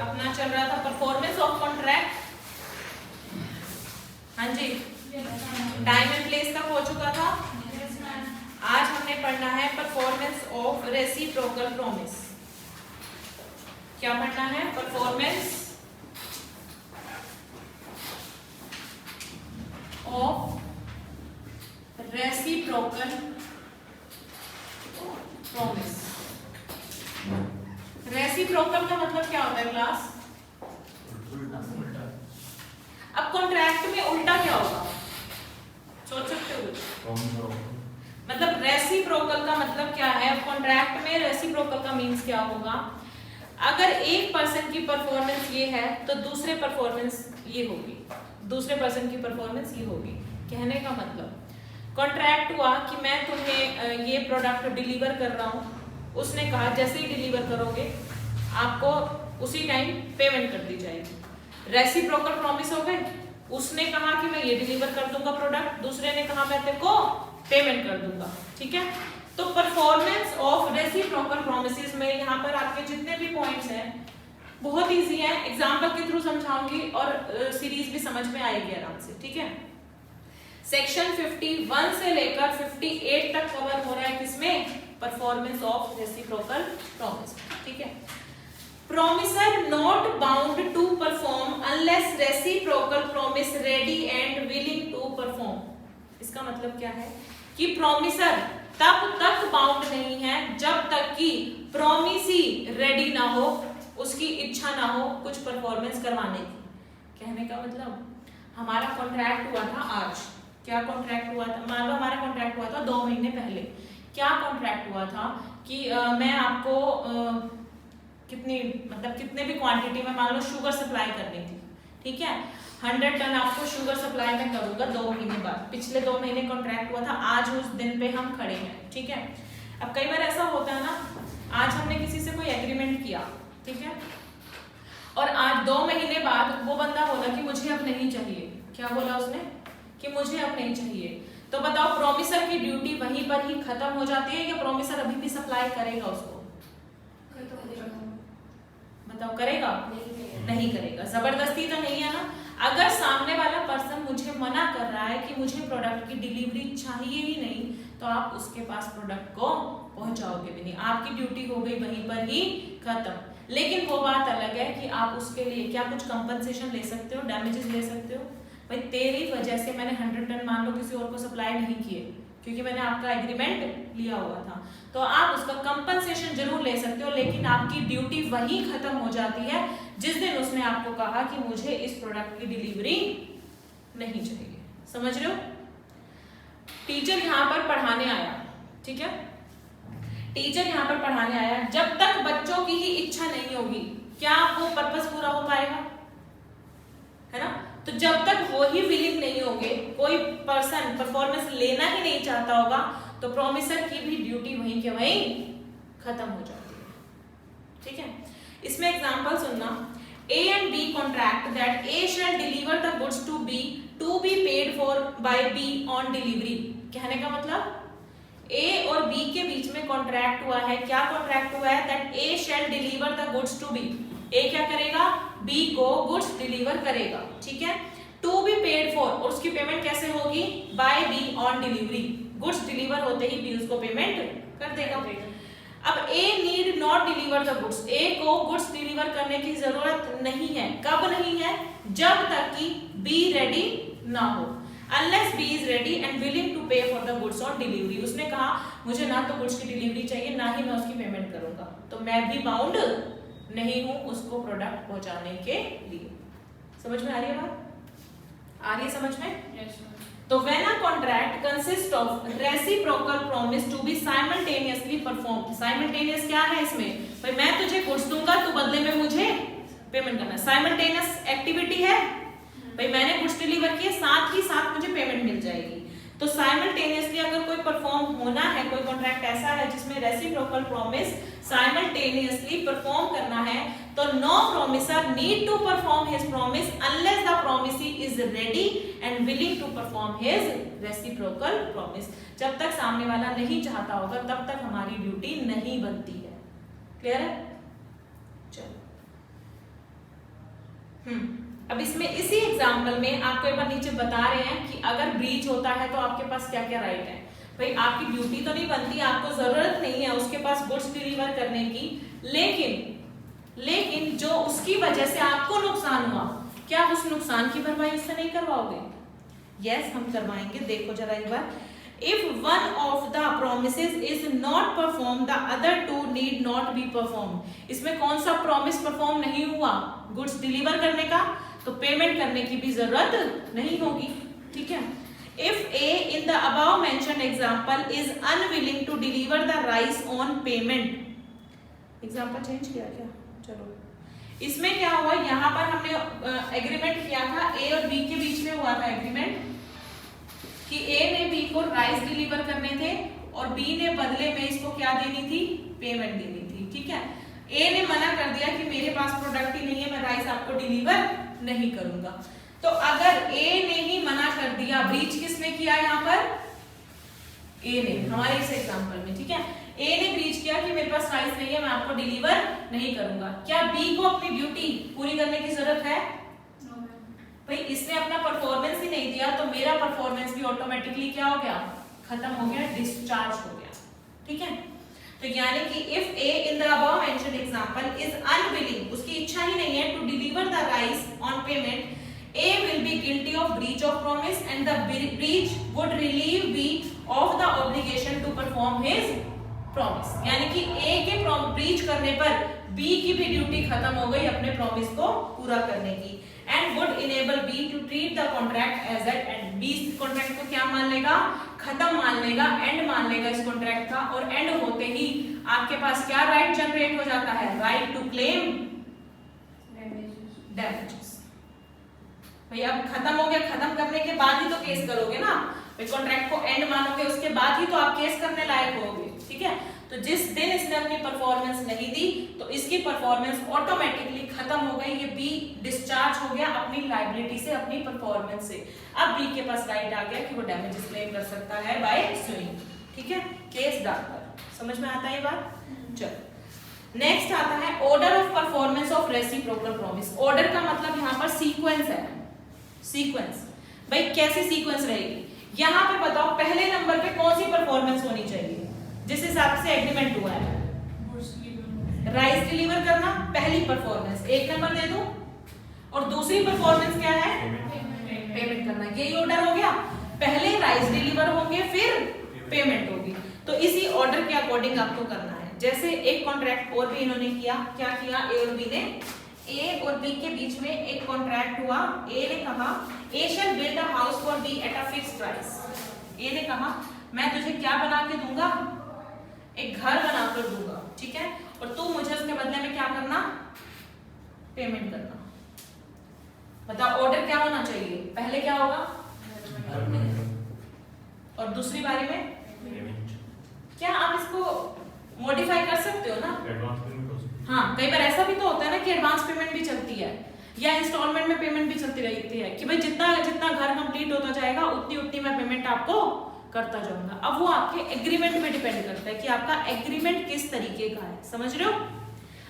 अपना चल रहा था परफॉर्मेंस ऑफ कॉन्ट्रैक्ट। हाँ जी, टाइम एंड प्लेस तक हो चुका था। आज हमने पढ़ना है परफॉर्मेंस ऑफ रेसिप्रोकल प्रॉमिस। क्या पढ़ना है? Performance of reciprocal promise. Reciprocal का मतलब क्या होता है क्लास? अब कॉन्ट्रैक्ट में उल्टा क्या होगा, सोच सकते हो? मतलब रेसिप्रोकल का मतलब क्या है? कॉन्ट्रैक्ट में रेसिप्रोकल का मीन्स क्या होगा? अगर एक पर्सन की परफॉर्मेंस ये है तो दूसरे परफॉर्मेंस ये होगी, दूसरे पर्सन की परफॉर्मेंस ये होगी। कहने का मतलब कॉन्ट्रैक्ट हुआ कि मैं तुम्हें ये प्रोडक्ट डिलीवर कर रहा हूँ, उसने कहा जैसे ही डिलीवर करोगे आपको उसी टाइम पेमेंट कर दी जाएगी। रेसिप्रोकल प्रॉमिस हो गई। उसने कहा कि मैं ये डिलीवर कर दूंगा प्रोडक्ट, दूसरे ने कहा मैं तेरे को पेमेंट कर दूंगा। ठीक है, तो परफॉर्मेंस ऑफ रेसिप्रोकल प्रॉमिसेस में यहाँ पर आपके जितने भी पॉइंट्स हैं बहुत इजी है, एग्जांपल के थ्रू समझाऊंगी और सीरीज भी समझ में आएगी आराम से। ठीक है, सेक्शन 51 से लेकर 58 तक कवर हो रहा है किसमें? Performance of reciprocal promise. ठीक है, promisor not bound to perform unless reciprocal promise ready and willing to perform. इसका मतलब क्या है कि प्रोमिसर तब तक बाउंड नहीं है जब तक कि प्रोमिसी रेडी ना हो, उसकी इच्छा ना हो कुछ परफॉर्मेंस करवाने की। कहने का मतलब हमारा कॉन्ट्रैक्ट हुआ था आज। क्या कॉन्ट्रैक्ट हुआ था? मान लो हमारा कॉन्ट्रैक्ट हुआ था 2 महीने पहले। क्या कॉन्ट्रैक्ट हुआ था कि मैं आपको कितने भी क्वांटिटी में मान लो शुगर सप्लाई करनी थी। ठीक है, 100 टन आपको शुगर सप्लाई में करूंगा 2 महीने बाद। पिछले 2 महीने कॉन्ट्रैक्ट हुआ था, आज उस दिन पे हम खड़े हैं। ठीक है, अब कई बार ऐसा होता है ना, आज हमने किसी से कोई एग्रीमेंट किया, ठीक है, और आज 2 महीने बाद वो बंदा बोला कि मुझे अब नहीं चाहिए। क्या बोला उसने? कि मुझे अब नहीं चाहिए। तो बताओ प्रोमिसर की ड्यूटी वहीं पर ही खत्म हो जाती है या प्रोमिसर अभी भी सप्लाई करेगा उसको? बताओ, करेगा? नहीं करेगा। जबरदस्ती तो नहीं है ना। अगर सामने वाला पर्सन मुझे मना कर रहा है कि मुझे प्रोडक्ट की डिलीवरी चाहिए ही नहीं, तो आप उसके पास प्रोडक्ट को पहुंचाओगे भी नहीं। आपकी ड्यूटी हो गई वहीं पर ही खत्म। लेकिन वो बात अलग है कि आप उसके लिए क्या कुछ कंपनसेशन ले सकते हो, डैमेजेस ले सकते हो। भाई तेरी वजह से मैंने 100 टन मान लो किसी और को सप्लाई नहीं किए क्योंकि मैंने आपका एग्रीमेंट लिया हुआ था, तो आप उसका कंपनसेशन जरूर ले सकते हो, लेकिन आपकी ड्यूटी वही खत्म हो जाती है जिस दिन उसने आपको कहा कि मुझे इस प्रोडक्ट की डिलीवरी नहीं चाहिए। समझ रहे हो? टीचर यहाँ पर पढ़ाने आया, ठीक है, टीचर यहाँ पर पढ़ाने आया, जब तक बच्चों की ही इच्छा नहीं होगी क्या वो पर्पस पूरा हो पाएगा? है ना? तो जब तक वो ही विलिंग नहीं होंगे, कोई पर्सन परफॉर्मेंस लेना ही नहीं चाहता होगा, तो प्रोमिसर की भी ड्यूटी वहीं के वहीं खत्म हो जाती है। ठीक है, इसमें एग्जांपल सुनना। A and B contract that A shall deliver the goods to B to be paid for by B on delivery। कहने का मतलब A और B के बीच में कॉन्ट्रैक्ट हुआ है। क्या कॉन्ट्रैक्ट हुआ है? that A shall deliver the goods to B। A क्या करेगा? B को गुड्स डिलीवर करेगा। ठीक है, टू बी पेड फॉर, और उसकी पेमेंट कैसे होगी? By B on delivery. Goods deliver होते ही बी उसको पेमेंट कर देगा। अब A need not deliver the goods, A को गुड्स डिलीवर करने की जरूरत नहीं है। कब नहीं है? जब तक कि B रेडी ना हो। Unless B is ready and willing to pay for the goods on delivery। उसने कहा मुझे ना तो गुड्स की डिलीवरी चाहिए ना ही मैं उसकी पेमेंट करूंगा, तो मैं भी बाउंड नहीं हूं उसको प्रोडक्ट पहुंचाने के लिए। समझ में आ रही है बात? आ रही है समझ में? yes, तो when a contract consists of reciprocal promise to be simultaneously performed। simultaneous क्या है इसमें? भाई मैं तुझे गुड्स दूंगा, तू बदले में मुझे पेमेंट करना। simultaneous एक्टिविटी है, भाई मैंने गुड्स डिलीवर किए साथ ही साथ मुझे पेमेंट मिल जाएगी। तो साइमल्टेनियसली अगर कोई परफॉर्म होना है, कोई कॉन्ट्रैक्ट ऐसा है जिसमें रेसिप्रोकल प्रॉमिस साइमल्टेनियसली परफॉर्म करना है, तो no promisor need to perform his promise unless the promisee is ready and willing to perform his reciprocal promise. जब तक सामने वाला नहीं चाहता होगा तब तक हमारी ड्यूटी नहीं बनती है। क्लियर है? चलो अब इसमें इसी एग्जांपल में आपको एक बार नीचे बता रहे हैं कि अगर ब्रीच होता है तो आपके पास क्या क्या राइट है। भाई आपकी ड्यूटी तो नहीं बनती, आपको जरूरत नहीं है उसके पास गुड्स डिलीवर करने की, लेकिन जो उसकी वजह से आपको नुकसान हुआ, क्या उस नुकसान की भरपाई उससे नहीं करवाओगे? यस, हम करवाएंगे। देखो जरा एक बार, if one of the promises is not perform the other too need not be perform. इसमें कौन सा प्रॉमिस परफॉर्म नहीं हुआ? गुड्स डिलीवर करने का, तो पेमेंट करने की भी जरूरत नहीं होगी। ठीक है। If A in the above mentioned example is unwilling to deliver the rice on payment. Example change किया क्या? चलो, इसमें क्या हुआ, यहाँ पर हमने एग्रीमेंट किया था, ए और बी के बीच में हुआ था एग्रीमेंट कि ए ने बी को राइस डिलीवर करने थे और बी ने बदले में इसको क्या देनी थी? पेमेंट देनी थी। ठीक है। ए ने मना कर दिया कि मेरे पास प्रोडक्ट ही नहीं है, मैं राइस आपको डिलीवर नहीं करूंगा। तो अगर ए ने ही मना कर दिया, ब्रीच किसने किया यहाँ पर? ए ने, हमारे इस एग्जांपल में। ठीक है, ए ने ब्रीच किया कि मेरे पास राइस नहीं है, मैं आपको डिलीवर नहीं करूंगा। क्या बी को अपनी ड्यूटी पूरी करने की जरूरत है? भाई इसने अपना परफॉर्मेंस ही नहीं दिया, तो मेरा परफॉर्मेंस भी ऑटोमेटिकली क्या हो गया? खत्म हो गया, डिस्चार्ज हो गया। ठीक है। तो यानी कि if A in the above mentioned example is unwilling, उसकी इच्छा ही नहीं है to deliver the rice on payment, A will be guilty of breach of promise and the breach would relieve B of the obligation to perform his promise। यानी कि A के breach करने पर B की भी ड्यूटी खत्म हो गई अपने प्रॉमिस को पूरा करने की, and would enable B to treat the contract as at end। B इस कॉन्ट्रैक्ट को क्या मान लेगा? खत्म मान लेगा, एंड मान लेगा इस कॉन्ट्रैक्ट का, और एंड होते ही आपके पास क्या राइट जनरेट हो जाता है? Right to claim damages. भाई अब खत्म हो गया, खत्म करने के बाद ही तो केस करोगे ना, भाई कॉन्ट्रैक्ट को एंड मानोगे, उसके बाद ही तो आप केस करने लायक होगे। ठीक है। तो जिस दिन इसने अपनी परफॉर्मेंस नहीं दी तो इसकी परफॉर्मेंस ऑटोमेटिकली खत्म हो गई, ये बी डिस्चार्ज हो गया अपनी लायबिलिटी से, अपनी परफॉर्मेंस से। अब बी के पास राइट आ गया कि वो डैमेजेस क्लेम कर सकता है बाय सुइंग। ठीक है, केस डालकर। समझ में आता है ये बात? चलो, नेक्स्ट आता है order of performance of reciprocal promise. Order का मतलब यहाँ पर सीक्वेंस है। सीक्वेंस, भाई कैसे सीक्वेंस रहेगी? यहाँ पे बताओ पहले नंबर पे कौन सी परफॉर्मेंस होनी चाहिए जिस हिसाब से एग्रीमेंट हुआ है? राइस डिलीवर करना पहली परफॉर्मेंस, एक नंबर दे दूं, और दूसरी परफॉर्मेंस क्या है? पेमेंट करना। यही ऑर्डर हो गया, पहले राइस डिलीवर होंगे फिर पेमेंट होगी। तो इसी ऑर्डर के अकॉर्डिंग आपको करना है। जैसे एक कॉन्ट्रैक्ट और भी इन्होंने किया, क्या किया? ए और बी ने, ए और बी के बीच में एक कॉन्ट्रैक्ट हुआ। ए ने कहा A shall build a house for B at a fixed price. A ने कहा मैं तुझे क्या बना के दूंगा? एक घर बनाकर दूंगा। ठीक है, और तू मुझे उसके बदले में क्या करना? पेमेंट करना। बताओ ऑर्डर क्या होना चाहिए? पहले क्या होगा? और दूसरी बारी में क्या आप इसको मॉडिफाई कर सकते हो ना? हाँ, कई बार ऐसा भी तो होता है ना कि एडवांस पेमेंट भी चलती है या इंस्टॉलमेंट में पेमेंट भी चलती रहती है कि भाई जितना जितना घर कंप्लीट होता जाएगा उतनी मैं पेमेंट आपको करता जाऊंगा। अब वो आपके एग्रीमेंट पे डिपेंड करता है कि आपका एग्रीमेंट किस तरीके का है। समझ रहे हो?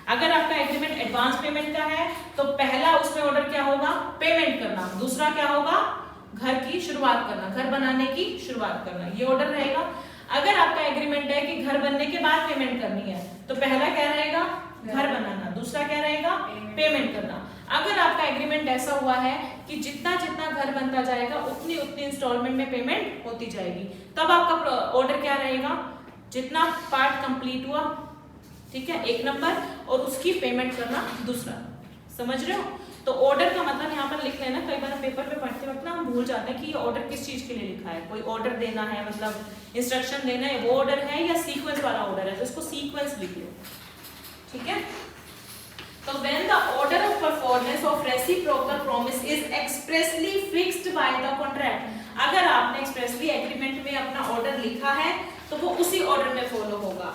अगर आपका एग्रीमेंट एडवांस पेमेंट का है तो पहला उसमें ऑर्डर क्या होगा? पेमेंट करना। दूसरा क्या होगा? घर की शुरुआत करना, घर बनाने की शुरुआत करना, ये ऑर्डर रहेगा। अगर आपका एग्रीमेंट है कि घर बनने के बाद पेमेंट करनी है तो पहला क्या रहेगा? घर बनाना। दूसरा क्या रहेगा? पेमेंट करना। अगर आपका एग्रीमेंट ऐसा हुआ है कि जितना जितना घर बनता जाएगा उतनी उतनी इंस्टॉलमेंट में पेमेंट होती जाएगी, तब आपका ऑर्डर क्या रहेगा? जितना पार्ट कंप्लीट हुआ, ठीक है, एक नंबर, और उसकी पेमेंट करना दूसरा। समझ रहे हो? तो ऑर्डर का मतलब यहाँ पर लिख लेना। कई बार पेपर पे पढ़ते वक्त ना हम भूल जाते हैं कि ये ऑर्डर किस चीज के लिए लिखा है। कोई ऑर्डर देना है, मतलब इंस्ट्रक्शन देना है, वो ऑर्डर है या सीक्वेंस वाला ऑर्डर है, तो इसको सीक्वेंस लिख लो। ठीक है। तो when the order of performance of reciprocal promise is expressly fixed by the contract, अगर आपने expressly agreement में अपना order लिखा है तो वो उसी order में follow होगा।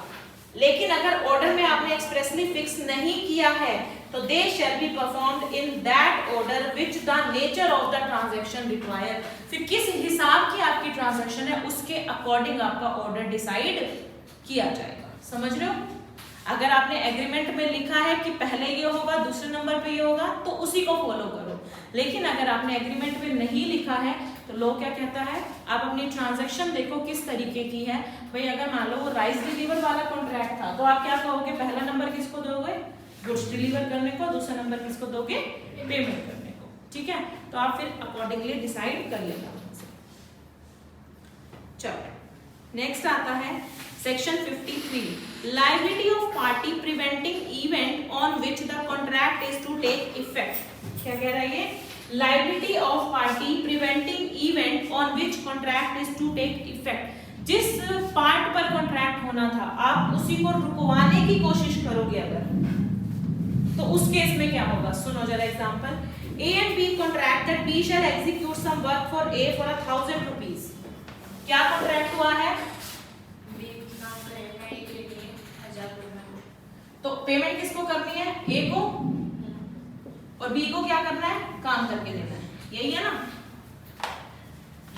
लेकिन अगर order में आपने expressly fix नहीं किया है तो they shall be performed in that order which the nature of the transaction require। फिर किस हिसाब की आपकी ट्रांजैक्शन है उसके अकॉर्डिंग आपका ऑर्डर डिसाइड किया जाएगा। समझ रहे हो? अगर आपने एग्रीमेंट में लिखा है कि पहले ये होगा दूसरे नंबर पे ये होगा तो उसी को फॉलो करो, लेकिन अगर आपने एग्रीमेंट में नहीं लिखा है तो लॉ क्या कहता है, आप अपनी ट्रांजैक्शन देखो किस तरीके की है। भाई अगर मान लो वो राइस डिलीवर वाला कॉन्ट्रैक्ट था तो आप क्या कहोगे, पहला नंबर किसको दोगे, गुड्स डिलीवर करने को, दूसरा नंबर किसको दोगे, पेमेंट करने को। ठीक है, तो आप फिर अकॉर्डिंगली डिसाइड कर लेना। चलो नेक्स्ट आता है section 53, liability of party preventing event on which the contract is to take effect. क्या कह रहा है ये, liability of party preventing event on which contract is to take effect. जिस पार्ट पर कॉन्ट्रैक्ट होना था आप उसी को रुकवाने की कोशिश करोगे अगर, तो उस केस में क्या होगा, सुनो जरा example. A and B contract that B shall execute some work for A for 1,000 rupees। क्या कॉन्ट्रैक्ट हुआ है, B काम करेगा A के लिए 1000 रुपए, तो पेमेंट किसको करनी है, A को, और B को क्या करना है, काम करके देना है, यही है ना।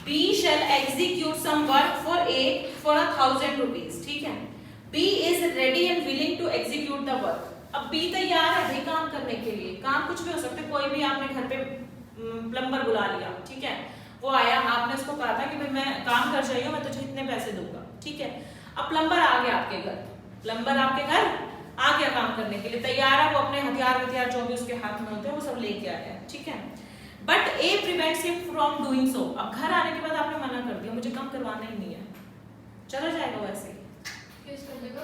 B shall execute some work for A for 1,000 rupees। ठीक है, B is ready and willing to execute the work। अब B तैयार है भाई काम करने के लिए, काम कुछ भी हो सकता है, कोई भी आपने घर पे प्लम्बर बुला लिया, ठीक है, वो आया, आपने उसको कहा था कि भाई मैं काम कर चाहिए, मैं तुझे इतने पैसे दूंगा, ठीक है। अब प्लम्बर आ गया आपके घर, प्लम्बर आपके घर आ गया काम करने के लिए, तैयार है, वो अपने हथियार जो भी उसके हाथ में होते हैं वो सब लेके आया, ठीक है। But A prevents him from doing so. अब घर आने के बाद आपने मना कर दिया, मुझे काम करवाना ही नहीं है, चला जाएगा वैसे ही, केस कर देगा,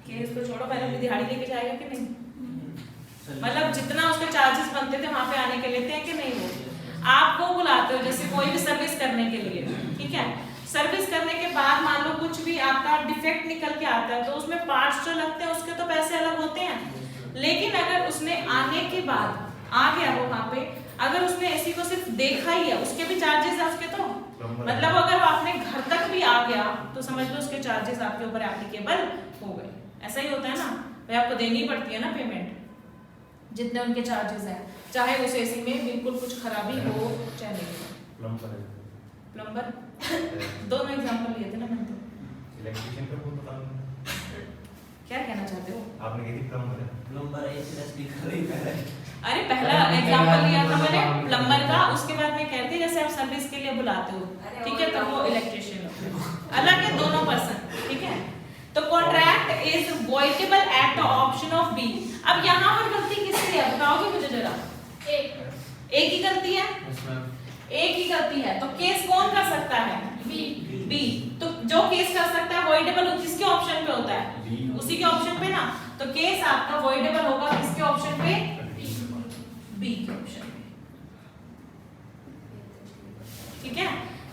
केस को छोड़ो, पहले अपनी दिहाड़ी लेके जाएगा कि नहीं, मतलब जितना उसके चार्जेस बनते थे वहां पे आने के लेते हैं कि नहीं, वो आपको बुलाते हो जैसे कोई भी सर्विस करने के लिए, ठीक है। सर्विस करने के बाद मान लो कुछ भी आपका डिफेक्ट निकल के आता है तो उसमें पार्ट्स जो लगते हैं उसके तो पैसे अलग होते हैं, लेकिन अगर उसने आने के बाद आ गया वो वहां पे, अगर उसने एसी को सिर्फ देखा ही है उसके भी चार्जेस है उसके, तो मतलब अगर वो अपने घर तक भी आ गया तो समझ लो उसके चार्जेस आपके ऊपर एप्लीकेबल हो गए। ऐसा ही होता है ना भाई, आपको देनी पड़ती है ना पेमेंट जितने उनके चार्जेस हैं, चाहे उस एसी में बिल्कुल कुछ खराबी हो चाहे नहीं। प्लम्बर दोनों एग्जांपल लिए थे ना मैंने, तो इलेक्ट्रिशियन का बहुत बता क्या कहना चाहते हो, आपने कही थी प्लम्बर है ऐसे स्पीकर ही पहले, अरे पहला एग्जांपल लिया था मैंने प्लम्बर का, उसके बाद मैं कहती जैसे आप सर्विस के लिए बुलाते हो, ठीक है, तो वो इलेक्ट्रिशियन अलग है, दोनों पर्सन, ठीक है। तो contract is voidable at the option of B. अब यहाँ पर गलती किसकी है बताओगे मुझे जरा, एक ही गलती है, एक ही गलती है, तो केस कौन कर सकता है, बी। तो जो केस कर सकता है वॉइडेबल किसके ऑप्शन पे होता है, उसी के ऑप्शन पे ना, तो केस आपका वॉइडेबल होगा किसके ऑप्शन पे, बी के ऑप्शन पे, ठीक है।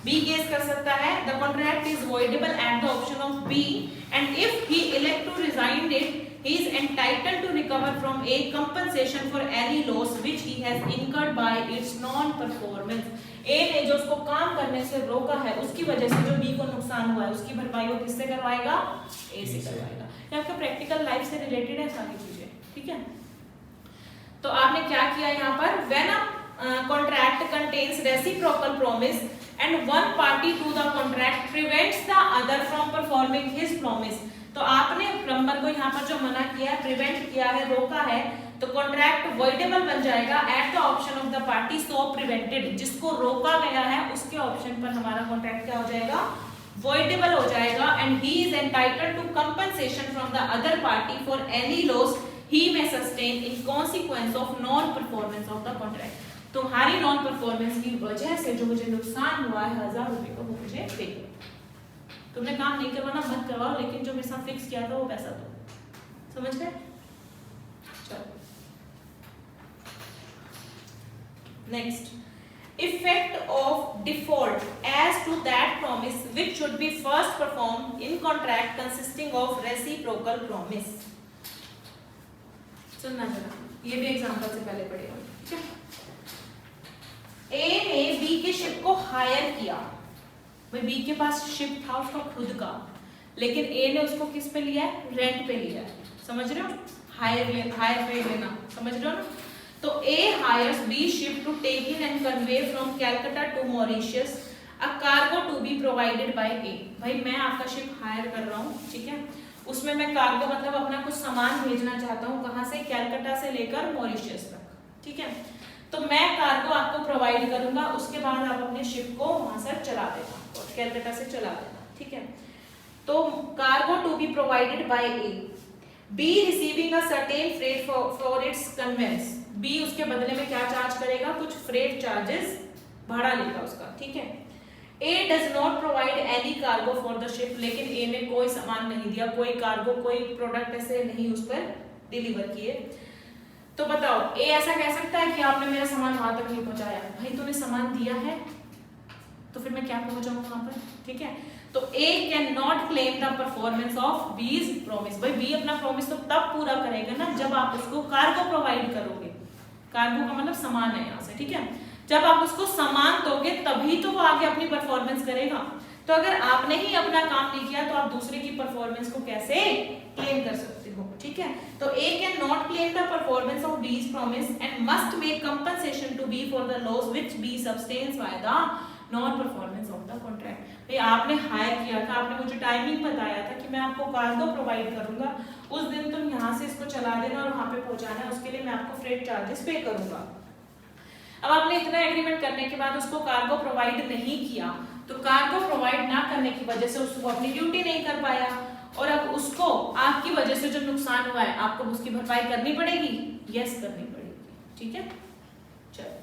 बी केस कर सकता है, the contract is voidable at the option of B and if he elect to resign it he is entitled to recover from A compensation for any loss which he has incurred by its non performance। A ने जो उसको काम करने से रोका है उसकी वजह से जो B को नुकसान हुआ है उसकी भरपाई वो किससे करवाएगा, A से करवाएगा। ये आपका प्रैक्टिकल लाइफ से रिलेटेड है सारी चीजें, ठीक है। तो आपने क्या किया यहाँ पर, when a contract contains reciprocal promise and one party to the contract prevents the other from performing his promise, तो आपने प्लम्बर को यहाँ पर जो मना किया, प्रिवेंट किया है, रोका है, तो कॉन्ट्रैक्ट वॉइडेबल बन जाएगा eight the option of the party so prevented. जिसको रोका गया है उसके ऑप्शन पर हमारा कॉन्ट्रैक्ट क्या हो जाएगा, वॉइडेबल हो जाएगा and he is entitled to compensation from the other party for any loss he may sustain in consequence of non performance of the contract. तुम्हारी नॉन परफॉर्मेंस की वजह से जो मुझे नुकसान हुआ है 1000 रुपए को वो मुझे पे करो। तुमने काम नहीं करवाना मत करवाओ, लेकिन जो मेरे साथ फिक्स किया था वो पैसा दो, समझ गए। चलो next, effect of default as to that promise which should be first perform in contract consisting of reciprocal promise. सुनना जरा, ये भी एग्जांपल से पहले पढ़ेगा, ठीक है। ए ने बी के शिप को हायर किया, भाई बी के पास शिप था उसका खुद का, लेकिन ए ने उसको किस पे लिया है, रेंट पे लिया है, समझ रहे हो, हायर पे लेना, समझ रहे हो ना। तो A hires B ship to take in and convey from Calcutta to Mauritius a cargo to be provided by A. भाई मैं आपका शिप हायर कर रहा हूँ, ठीक है, उसमें मैं कार्गो मतलब अपना कुछ सामान भेजना चाहता हूँ, कहाँ से, कैलकाटा से लेकर मॉरिशस तक, ठीक है। तो मैं कार्गो आपको प्रोवाइड करूंगा, उसके बाद आप अपने शिप को वहां से चला देना, कैलकाटा से चला देना, ठीक है। तो cargo to be provided by A, B receiving a certain freight for its conveyance, B उसके बदले में क्या चार्ज करेगा, कुछ फ्रेट चार्जेस, भाड़ा लेगा उसका, ठीक है। A does not provide any cargo for the ship, लेकिन ए ने कोई सामान नहीं दिया, कोई कार्गो, कोई प्रोडक्ट ऐसे नहीं उस पर डिलीवर किए। तो बताओ ए ऐसा कह सकता है कि आपने मेरा सामान वहां तक नहीं पहुंचाया, भाई तूने सामान दिया है तो फिर मैं क्या पहुंचाऊंगा वहां पर, ठीक है। तो A can not claim the performance of B's promise, भाई बी अपना प्रॉमिस तो तब पूरा करेगा ना जब आप उसको कार्गो प्रोवाइड करोगे, कार्गो का मतलब सामान है यहाँ से, ठीक है। जब आप उसको सामान दोगे तभी तो वो आगे अपनी परफॉर्मेंस करेगा। तो अगर आपने ही अपना काम नहीं किया तो आप दूसरे की परफॉर्मेंस को कैसे क्लेम कर सकते हो, ठीक है। तो A can not claim the performance of B's promise and must make compensation to B for the loss which B sustains by the non performance of the contract. भाई आपने हायर किया था, आपने मुझे टाइमिंग बताया था कि मैं आपको कार्गो प्रोवाइड करूंगा, उस दिन तुम यहाँ से इसको चला देना और वहां पे पहुंचाना है, उसके लिए मैं आपको फ्रेट चार्जेस पे करूंगा। अब आपने इतना एग्रीमेंट करने के बाद उसको कार्गो प्रोवाइड नहीं किया, तो कार्गो प्रोवाइड ना करने की वजह से उसको अपनी ड्यूटी नहीं कर पाया, और अब उसको आपकी वजह से जो नुकसान हुआ है आपको उसकी भरपाई करनी पड़ेगी, यस करनी पड़ेगी, ठीक है। चलो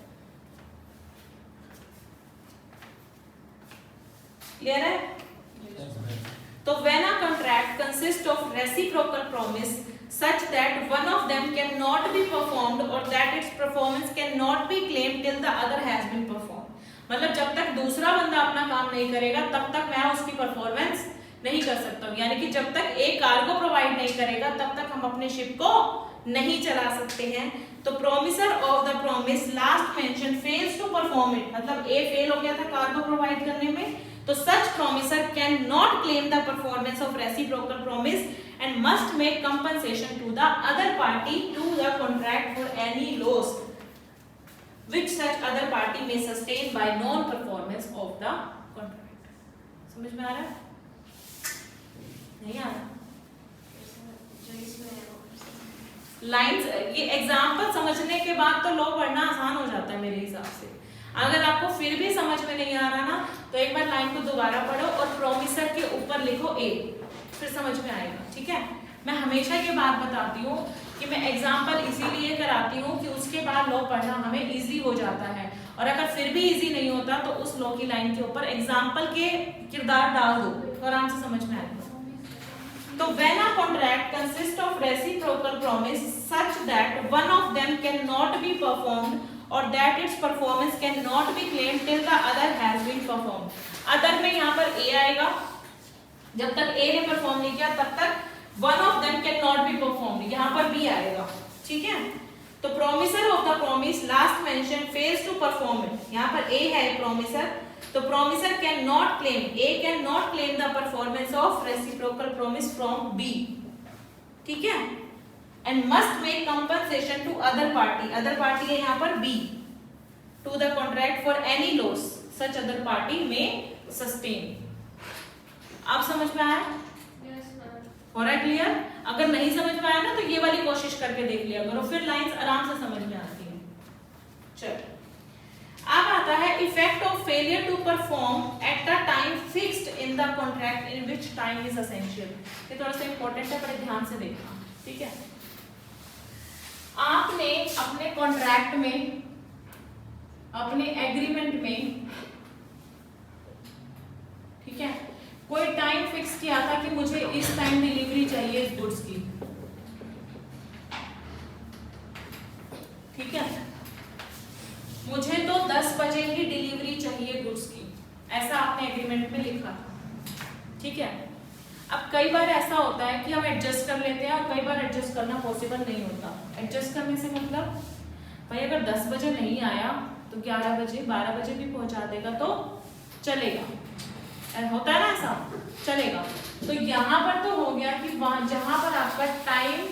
क्लियर है। तो when a contract consist of reciprocal promise such that one of them cannot be performed or that its performance cannot be claimed till the other has been performed, मतलब जब तक दूसरा बंदा अपना काम नहीं करेगा तब तक मैं उसकी परफॉर्मेंस नहीं कर सकता हूँ, यानी कि जब तक एक कार्गो प्रोवाइड नहीं करेगा तब तक हम अपने शिप को नहीं चला सकते हैं। तो promisor of the promise last mention fails to perform it, मतलब ए फेल हो गया था कार्गो प्रोवाइड करने में, तो such promisor can not claim the performance of reciprocal promise and must make compensation to the other party to the contract for any loss which such other party may sustain by non performance of the contract। समझ में आ रहा है, नहीं आ रहा? Lines, ये example समझने के बाद तो लॉ पढ़ना आसान हो जाता है मेरे हिसाब से। अगर आपको फिर भी समझ में नहीं आ रहा ना तो एक बार लाइन को दोबारा पढ़ो और प्रोमिसर के ऊपर लिखो ए, फिर समझ में आएगा, ठीक है। मैं हमेशा ये बात बताती हूँ कि मैं एग्जाम्पल इसीलिए कराती हूँ कि उसके बाद लॉ पढ़ना हमें इजी हो जाता है, और अगर फिर भी इजी नहीं होता तो उस लॉ की लाइन के ऊपर एग्जाम्पल के किरदार डाल दो तो आराम से समझ में आएगा। तो when a contract consist of reciprocal promise such that one of them can not be performed और that its performance can not be claimed till the other has been performed. Other में यहाँ पर ए आएगा, जब तक ए ने परफॉर्म नहीं किया तब तक one of them can not be performed, यहाँ पर बी आएगा, ठीक है। तो promisor of the promise last mention fails to perform it, यहाँ पर ए है प्रोमिसर, तो promisor can not claim, A can not claim the performance of reciprocal promise from B, ठीक है, and must make compensation to other party, other party है यहाँ पर B, to the contract for any loss such other party में sustain. आप समझ में आया? हो रहा है क्लियर? अगर नहीं समझ में आया ना तो ये वाली कोशिश करके देख लिया करो, फिर लाइंस आराम से समझ में आती है। चलो अब आता है effect of failure to perform at the time fixed in the contract in which time is essential. ये थोड़ा सा इंपॉर्टेंट है, बड़े ध्यान से देखना, ठीक है। आपने अपने कॉन्ट्रैक्ट में, अपने एग्रीमेंट में, ठीक है, कोई टाइम फिक्स किया था कि मुझे इस टाइम डिलीवरी चाहिए इस गुड्स की, ठीक है, मुझे तो 10 बजे ही डिलीवरी चाहिए गुड्स की, ऐसा आपने एग्रीमेंट में लिखा था, ठीक है। अब कई बार ऐसा होता है कि हम एडजस्ट कर लेते हैं और कई बार एडजस्ट करना पॉसिबल नहीं होता। एडजस्ट करने से मतलब भाई अगर 10 बजे नहीं आया तो 11 बजे 12 बजे भी पहुंचा देगा तो चलेगा, होता है ना ऐसा, चलेगा। तो यहाँ पर तो हो गया कि वहां जहां पर आपका टाइम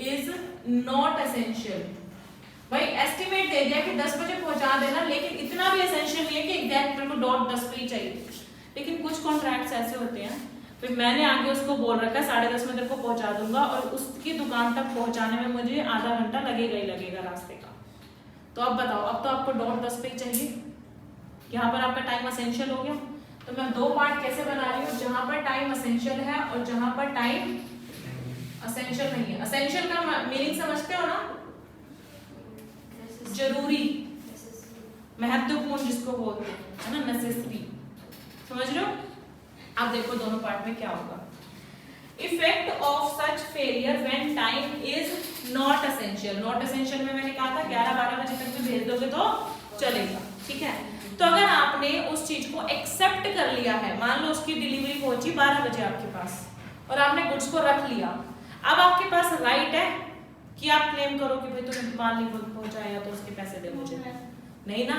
इज नॉट एसेंशियल, भाई एस्टिमेट दे दिया कि 10 बजे पहुंचा देना, लेकिन इतना भी एसेंशियल नहीं है कि एग्जैक्ट मेरे को डॉट 10 पे ही चाहिए। लेकिन कुछ कॉन्ट्रैक्ट्स ऐसे होते हैं फिर मैंने आगे उसको बोल रखा है 10:30 में तेरे को पहुंचा दूंगा, और उसकी दुकान तक पहुंचाने में मुझे आधा घंटा लगेगा ही लगेगा रास्ते का। तो अब बताओ, अब तो आपको 9:10 पे ही चाहिए, यहाँ पर आपका टाइम असेंशियल हो गया। तो मैं दो पार्ट कैसे बना रही हूँ, जहां पर टाइम असेंशियल है और जहां पर टाइम असेंशियल नहीं है। असेंशियल का मीनिंग समझते हो ना, जरूरी, महत्वपूर्ण जिसको बोलते हैं, है ना, नेसेसरी, समझ रहे हो। अब देखो दोनों पार्ट में क्या होगा। Effect of such failure when time is not essential. Not essential में मैंने कहा था 11-12 बजे तक भी भेज दोगे तो चलेगा, ठीक है। तो अगर आपने उस चीज को एक्सेप्ट कर लिया है, मान लो उसकी डिलीवरी पहुंची 12 बजे आपके पास और आपने गुड्स को रख लिया, अब आपके पास राइट है कि आप क्लेम करो कि भाई तुमने माल नहीं पहुंचाया तो उसके पैसे दे मुझे, नहीं ना।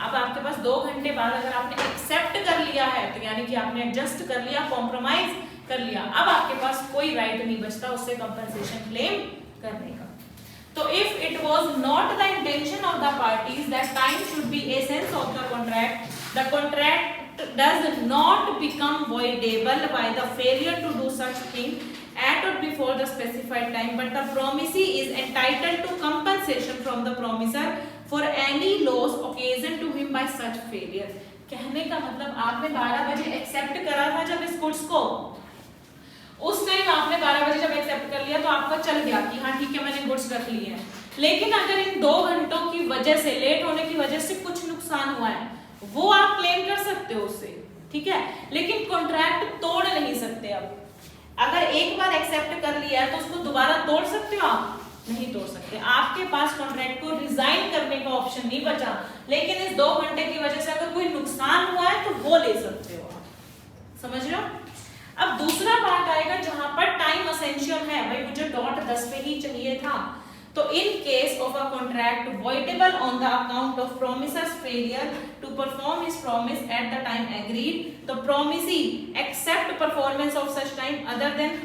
अब आपके पास 2 घंटे बाद अगर आपने एक्सेप्ट कर लिया है तो यानी कि आपने एडजस्ट कर लिया, कॉम्प्रोमाइज कर लिया, अब आपके पास कोई राइट नहीं बचता उससे कंपनसेशन क्लेम करने का। तो if it was not the intention of the parties that time should be essence of the contract does not become voidable by the failure to do such thing at or before the specified time, but the promisee is entitled to compensation from the promiser for any loss occasioned to him by such failure। कहने का मतलब आपने 12 बजे accept करा था जब इस goods को, उस टाइम आपने 12 बजे जब एक्सेप्ट कर लिया तो आपको चल गया कि हाँ ठीक है मैंने गुड्स रख लिए हैं। लेकिन अगर इन 2 घंटों की वजह से, लेट होने की वजह से कुछ नुकसान हुआ है, वो आप क्लेम कर सकते हो उससे, ठीक है। लेकिन कॉन्ट्रैक्ट तोड़ नहीं सकते। अब अगर एक बार एक्सेप्ट कर लिया है तो उसको दोबारा तोड़ सकते हो आप? नहीं तोड़ सकते। आपके पास कॉन्ट्रैक्ट को रिजाइन करने का ऑप्शन नहीं बचा, लेकिन इस 2 घंटे की वजह से अगर कोई नुकसान हुआ है तो वो ले सकते हो आप, समझ रहे हो। अब दूसरा पार्ट आएगा जहां पर टाइम असेंशियल है, भाई मुझे 10:10 पे ही चाहिए था। तो इन case of a contract voidable on the account of promiser's failure to perform his promise at the time agreed, the promisee accept performance of such time other than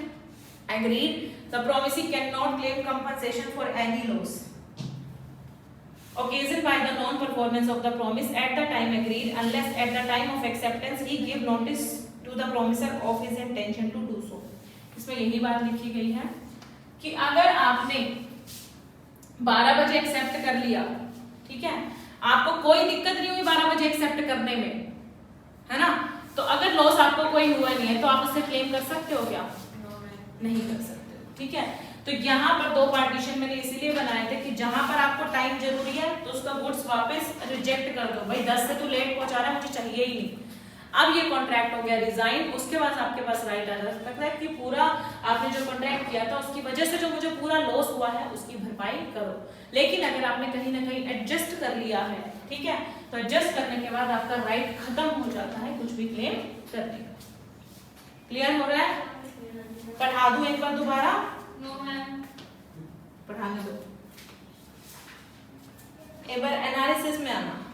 agreed, the promisee cannot claim compensation for any loss occasioned by the non-performance of the promise at the time agreed unless at the time of acceptance he give notice to the promiser of his intention to do so। इसमें यही बात लिखी गई है कि अगर आपने 12 बजे एक्सेप्ट कर लिया, ठीक है, आपको कोई दिक्कत नहीं हुई 12 बजे एक्सेप्ट करने में, है ना, तो अगर लॉस आपको कोई हुआ नहीं है तो आप उससे क्लेम कर सकते हो क्या? नहीं कर सकते, ठीक है। तो यहाँ पर 2 पार्टीशन मैंने इसीलिए बनाए थे कि जहां पर आपको टाइम जरूरी है तो उसका गुड्स वापस रिजेक्ट कर दो, भाई 10 से तू लेट पहुंचा रहा है मुझे चाहिए ही नहीं। अब ये कॉन्ट्रैक्ट हो गया रिजाइन, उसके बाद आपके पास राइट आ सकता है कि पूरा आपने जो कॉन्ट्रैक्ट किया था उसकी वजह से जो मुझे पूरा लॉस हुआ है उसकी भरपाई करो। लेकिन अगर आपने कहीं ना कहीं एडजस्ट कर लिया है, ठीक है, तो एडजस्ट करने के बाद आपका राइट खत्म हो जाता है कुछ भी क्लेम करने का। क्लियर हो रहा है? पढ़ा दूं एक बार दोबारा? पढ़ाने दो। एक बार एनालिसिस में आना।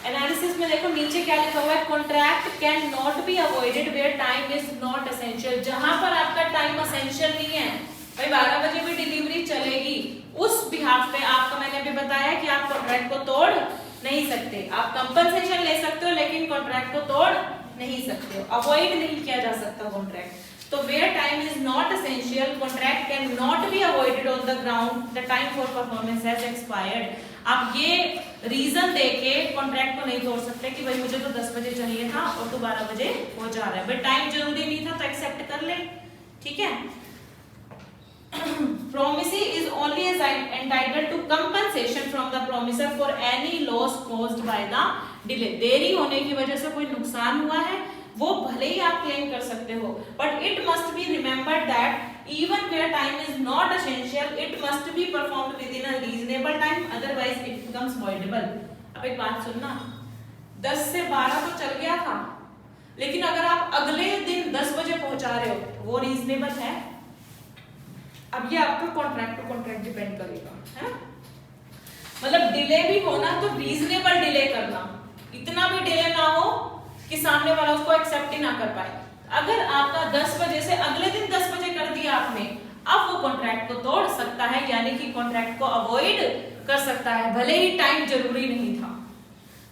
एनालिसिस में देखो नीचे क्या लिखा हुआ है, contract can not be avoided where time is not essential. जहां पर आपका टाइम एसेंशियल नहीं है, भाई 12 बजे भी डिलीवरी चलेगी, उस बिहाफ पे आपको मैंने अभी बताया कि आप कॉन्ट्रैक्ट को तोड़ नहीं सकते। आप कंपनसेशन ले सकते हो लेकिन कॉन्ट्रैक्ट को तोड़ नहीं सकते हो, अवॉइड नहीं किया जा सकता कॉन्ट्रैक्ट। तो where time is not essential contract can not be avoided on the ground the time for performance has expired. आप ये रीजन देके कॉन्ट्रैक्ट को नहीं तोड़ सकते कि भाई मुझे तो 10 बजे चाहिए था और तो 12 बजे हो जा रहा है, भाई टाइम जरूरी नहीं था तो एक्सेप्ट कर ले, ठीक है। Promisee is only entitled to compensation from the promiser for any loss caused by the delay। देरी होने की वजह से कोई नुकसान हुआ है वो भले ही आप क्लेम कर सकते हो, but it must be remembered that even where time is not essential, it must be performed within a reasonable time, otherwise it becomes voidable। अब एक बात सुनना, 10 से 12 तो चल गया था, लेकिन अगर आप अगले दिन 10 बजे पहुंचा रहे हो वो रीजनेबल है? अब ये आपका कॉन्ट्रैक्ट टू कॉन्ट्रैक्ट डिपेंड करेगा, है ना। मतलब डिले भी होना तो रीजनेबल डिले करना, इतना भी डिले ना हो कि सामने वाला उसको एक्सेप्ट ही ना कर पाए। अगर आपका 10 बजे से अगले दिन 10 बजे कर दिया आपने, अब वो कॉन्ट्रैक्ट को तोड़ सकता है, यानी कि कॉन्ट्रैक्ट को अवॉइड कर सकता है, भले ही टाइम जरूरी नहीं था।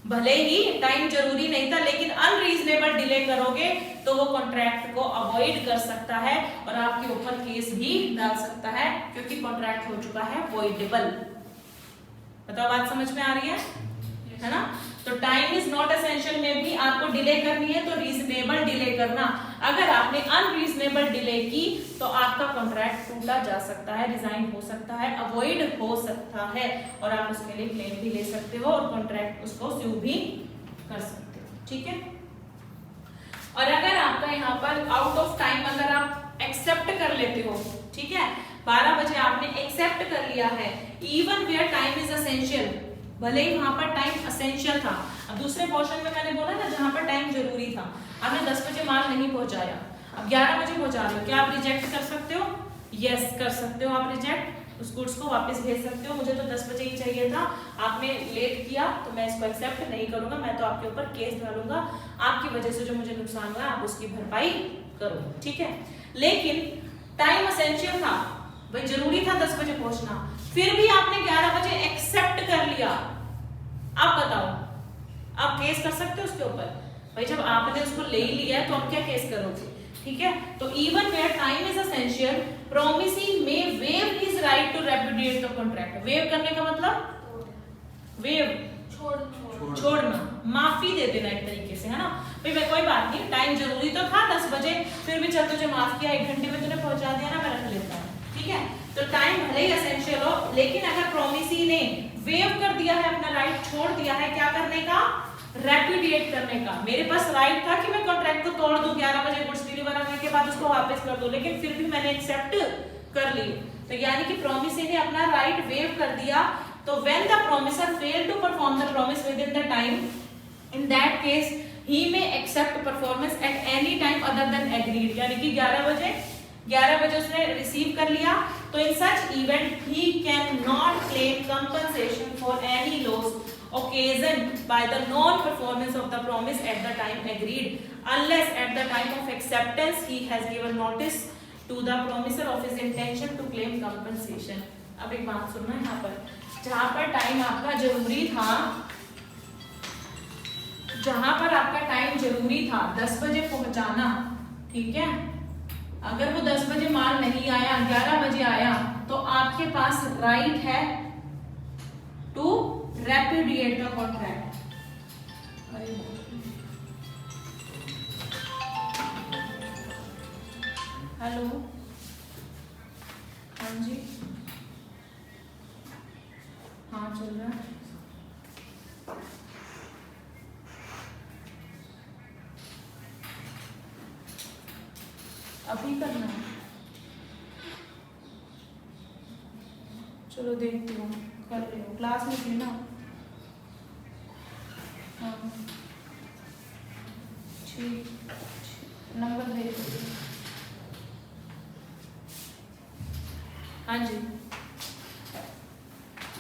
भले ही टाइम जरूरी नहीं था, लेकिन अनरीजनेबल डिले करोगे तो वो कॉन्ट्रैक्ट को अवॉइड कर सकता है और आपके ऊपर केस भी डाल सकता है, क्योंकि कॉन्ट्रैक्ट हो चुका है वॉइडेबल। बताओ बात समझ में आ रही है ना? तो टाइम इज नॉट एसेंशियल में भी आपको डिले करनी है तो रीजनेबल डिले करना। अगर आपने अनरीजनेबल डिले की तो आपका कॉन्ट्रैक्ट टूटा जा सकता है, रिजाइन हो सकता है, अवॉइड हो सकता है और आप उसके लिए क्लेम भी ले सकते हो और कॉन्ट्रैक्ट उसको स्यू भी कर सकते हो। ठीक है। और अगर आपका यहाँ पर आउट ऑफ टाइम अगर आप एक्सेप्ट कर लेते हो, ठीक है, 12 बजे आपने एक्सेप्ट कर लिया है, even where time is essential, भले ही वहां पर टाइम एसेंशियल था। अब दूसरे पोर्शन में मैंने बोला ना जहां पर टाइम जरूरी था, आपने 10 बजे माल नहीं पहुंचाया, अब 11 बजे पहुंचा रहे हो, क्या आप रिजेक्ट कर सकते हो? यस कर सकते हो आप रिजेक्ट, उस गुड्स को वापस भेज सकते हो। मुझे तो 10 बजे ही चाहिए था, आपने लेट किया तो मैं इसको एक्सेप्ट नहीं करूंगा, मैं तो आपके ऊपर केस डालूंगा, आपकी वजह से जो मुझे नुकसान हुआ आप उसकी भरपाई करो। ठीक है। लेकिन टाइम एसेंशियल था, भाई जरूरी था 10 बजे पहुंचना, फिर भी आपने 11 बजे एक्सेप्ट कर लिया, अब बताओ आप केस कर सकते हो उसके ऊपर? भाई जब आपने उसको ले ही लिया है तो आप क्या केस करोगे? ठीक है। तो even where time is essential, promisee may waive his right to repudiate the contract. Waive करने का मतलब वेव छोड़ना, माफी दे देना एक तरीके से, है ना? भाई मैं कोई बात नहीं, टाइम जरूरी तो था 10 बजे, फिर भी चल तुझे माफ किया, 1 घंटे में तूने पहुंचा दिया ना, मैं रख लेता हूँ। ठीक है। तो टाइम भले ही एसेंशियल हो, लेकिन अगर प्रोमिसी ने वेव कर दिया है, अपना राइट छोड़ दिया है, क्या करने का? रेपुडिएट करने का। मेरे पास राइट था कि मैं कॉन्ट्रैक्ट को तोड़ दूं, 11 बजे गुड्स डिलीवर होने के बाद उसको वापस कर दूं, लेकिन फिर भी मैंने एक्सेप्ट कर ली। तो यानी कि प्रोमिसी ने अपना राइट वेव कर दिया। तो when the promisor fail to perform the promise within the time, in that case he may accept performance at any time other than agreed. यानी कि 11 बजे उसने रिसीव कर लिया, तो in such event he can not claim compensation for any loss occasioned by the non-performance of the promise at the time agreed, unless at the time of acceptance he has given notice to the promiser of his intention to claim compensation। अब एक बात सुनना यहाँ पर, जहाँ पर time आपका जरूरी था, जहाँ पर आपका टाइम जरूरी था 10 बजे पहुंचाना, ठीक है, अगर वो 10 बजे माल नहीं आया, 11 बजे आया, तो आपके पास राइट है to repudiate the contract. Hello, हाँ जी, हाँ चल रहा है। अभी करना है, चलो देखती हूँ, कर रही हूँ, क्लास में थी ना। हाँ ठीक, नंबर दे दो। हाँ जी,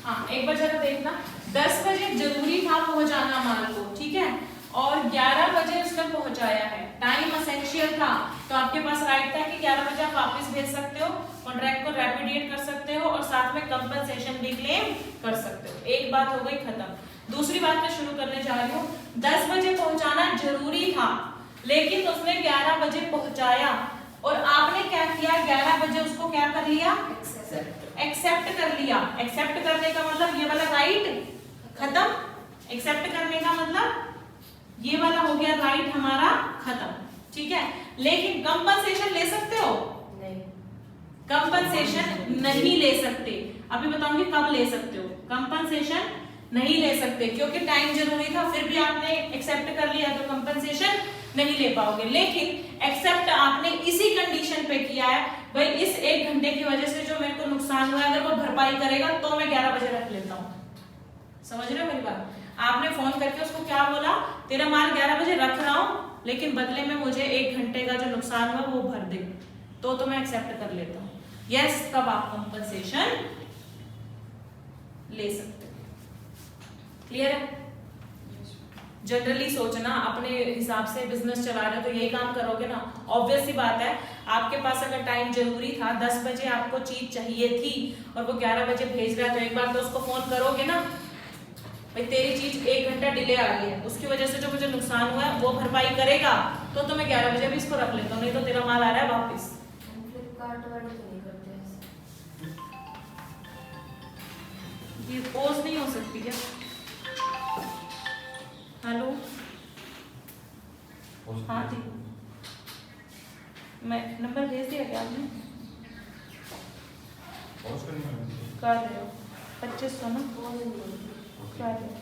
हाँ एक बार जरा देखना, 10 बजे जरूरी था पहुंचाना माल को, ठीक है, और 11 बजे उसने पहुंचाया है, टाइम एसेंशियल था, तो आपके पास राइट था कि 11 बजे आप वापस भेज सकते हो, कॉन्ट्रैक्ट को रेपुडिएट कर सकते हो और साथ में कंपनसेशन भी क्लेम कर सकते हो। एक बात हो गई खत्म। दूसरी बात मैं शुरू करने जा रही हूँ। 10 बजे पहुंचाना जरूरी था, लेकिन उसने 11 बजे पहुंचाया और आपने क्या किया, 11 बजे उसको क्या कर लिया? एक्सेप्ट कर लिया। एक्सेप्ट करने का मतलब ये वाला राइट खत्म, एक्सेप्ट करने का मतलब ये वाला हो गया राइट हमारा खत्म, ठीक है। लेकिन कंपनसेशन ले सकते हो? नहीं, कंपनसेशन नहीं ले सकते। अभी बताऊंगी कब ले सकते हो। कंपनसेशन नहीं ले सकते क्योंकि टाइम जरूरी था, फिर भी आपने एक्सेप्ट कर लिया तो कंपनसेशन नहीं ले पाओगे। लेकिन एक्सेप्ट आपने इसी कंडीशन पे किया है, भाई इस 1 घंटे की वजह से जो मेरे को नुकसान हुआ है अगर वो भरपाई करेगा तो मैं 11 बजे रख लेता हूँ। समझ रहे हो मेरी बात? आपने फोन करके उसको क्या बोला, तेरा माल 11 बजे रख रहा हूँ लेकिन बदले में मुझे 1 घंटे का जो नुकसान हुआ वो भर दे, तो मैं एक्सेप्ट कर लेता हूँ। यस, तब आप कंपनसेशन ले सकते हो। क्लियर है? जनरली सोचना, अपने हिसाब से बिजनेस चला रहे हो तो यही काम करोगे ना। ऑब्वियस सी बात है, आपके पास अगर टाइम जरूरी था, 10 बजे आपको चीज चाहिए थी और वो 11 बजे भेज रहा है तो एक बार तो उसको फोन करोगे ना। भाई तेरी चीज 1 घंटा डिले आ गई है, उसकी वजह से जो मुझे नुकसान हुआ है वो भरपाई करेगा, तो मैं 11 बजे भी इसको रख लेता हूँ, नहीं तो तेरा माल आ रहा है वापस। फ्लिपकार्ट वाले तो नहीं करते ऐसे। ये पोज नहीं हो सकती क्या? हेलो हाँ जी, मैं नंबर भेज दिया क्या आपने? कर रहे हो 2500 ना? कर रहे हो,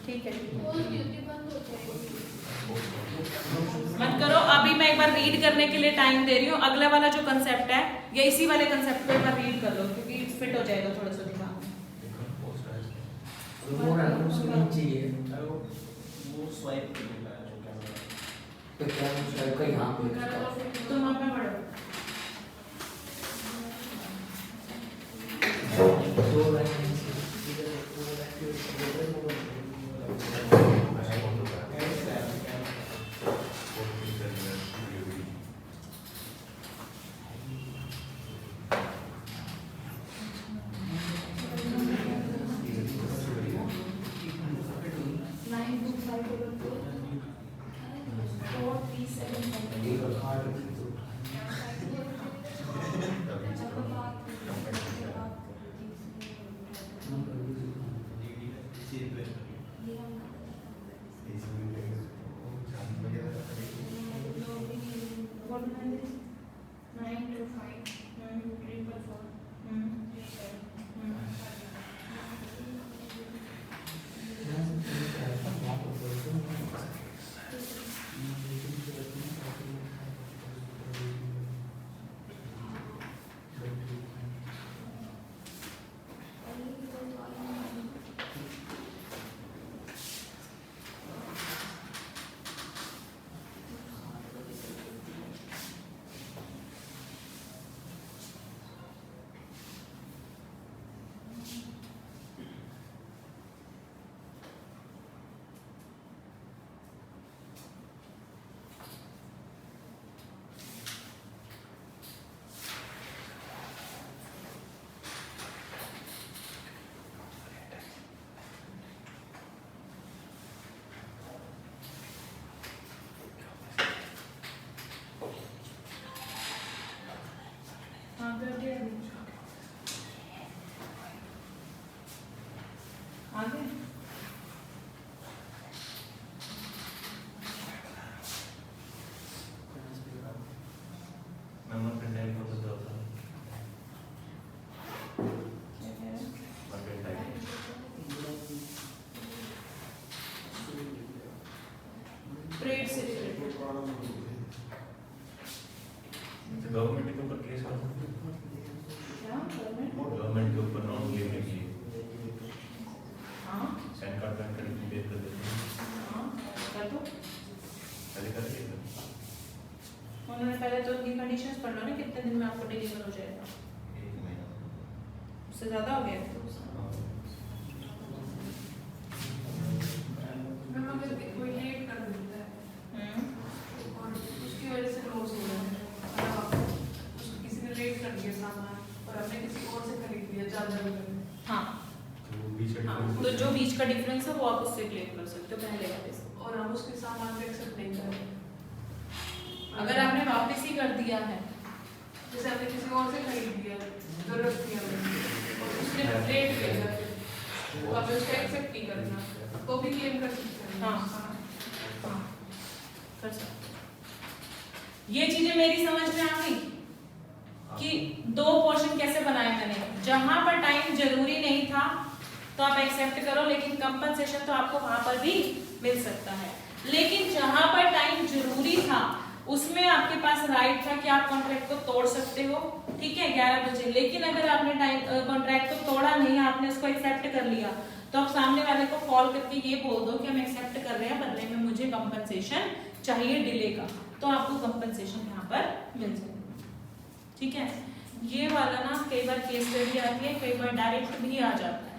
ठीक है मत करो। अभी मैं एक बार रीड करने के लिए टाइम दे रही हूँ, अगला वाला जो कंसेप्ट है या इसी वाले कंसेप्ट को एक बार रीड कर लो, क्योंकि फिट हो जाएगा थोड़ा सा दिमाग में। वो स्वाइप करने का है जो कैमरा तो क्या उसका कहीं यहाँ पे तुम वहाँ पे पढ़ो। दो लाइन आगे नंबर पे टाइम को बदल होता है क्या कह रहे हैं? मार्केट टाइम ट्रेड से रिलेटेड गवर्नमेंट के ऊपर केस कर क्या गवर्नमेंट के ऊपर नॉन डिलीवरी की हाँ सैन कार्ड बैंक करके पे कर देते हैं हाँ कर दो। पहले कर दिया उन्होंने पहले तो उनकी कंडीशंस पढ़ लो ना, कितने दिन में आपको डिलीवर हो जाएगा। 1 महीना उससे ज़्यादा हो गया मैम अगर कोई लेट कर देता है और उसकी वजह से लॉस हो रहा है, मतलब उसको किसी ने लेट कर दिया सामान और हमने किसी और से खरीद लिया ज़्यादा रुपए में। हाँ तो बीच का हाँ, difference तो जो बीच का डिफरेंस है वो आप उससे क्लेम कर सकते हो पहले वाले से। और हम उसके सामान को एक्सेप्ट नहीं कर रहे। अगर आपने वापस ही कर दिया है, जैसे हमने किसी और से खरीद लिया, जरूरत थी हमें और उसने लेट भेजा, तो हमें उसको एक्सेप्ट नहीं करना, तो भी क्लेम कर सकते हैं। हाँ। हाँ कर सकते हो। ये चीजें मेरी समझ में आ गई कि 2 पोर्शन कैसे बनाए मैंने। जहां पर टाइम जरूरी नहीं था तो आप एक्सेप्ट करो, लेकिन कंपनसेशन तो आपको वहां पर भी मिल सकता है। लेकिन जहां पर टाइम जरूरी था उसमें आपके पास राइट था कि आप कॉन्ट्रैक्ट को तोड़ सकते हो, ठीक है 11 बजे। लेकिन अगर आपने टाइम कॉन्ट्रैक्ट को तोड़ा नहीं, आपने उसको एक्सेप्ट कर लिया, तो आप सामने वाले को कॉल करके ये बोल दो कि हम एक्सेप्ट कर रहे हैं, बदले में मुझे कंपनसेशन चाहिए डिले का, तो आपको कंपनसेशन यहाँ पर मिल जाएगा, ठीक है। ये वाला ना कई बार केस स्टडी आती है, कई बार डायरेक्ट भी आ जाता है,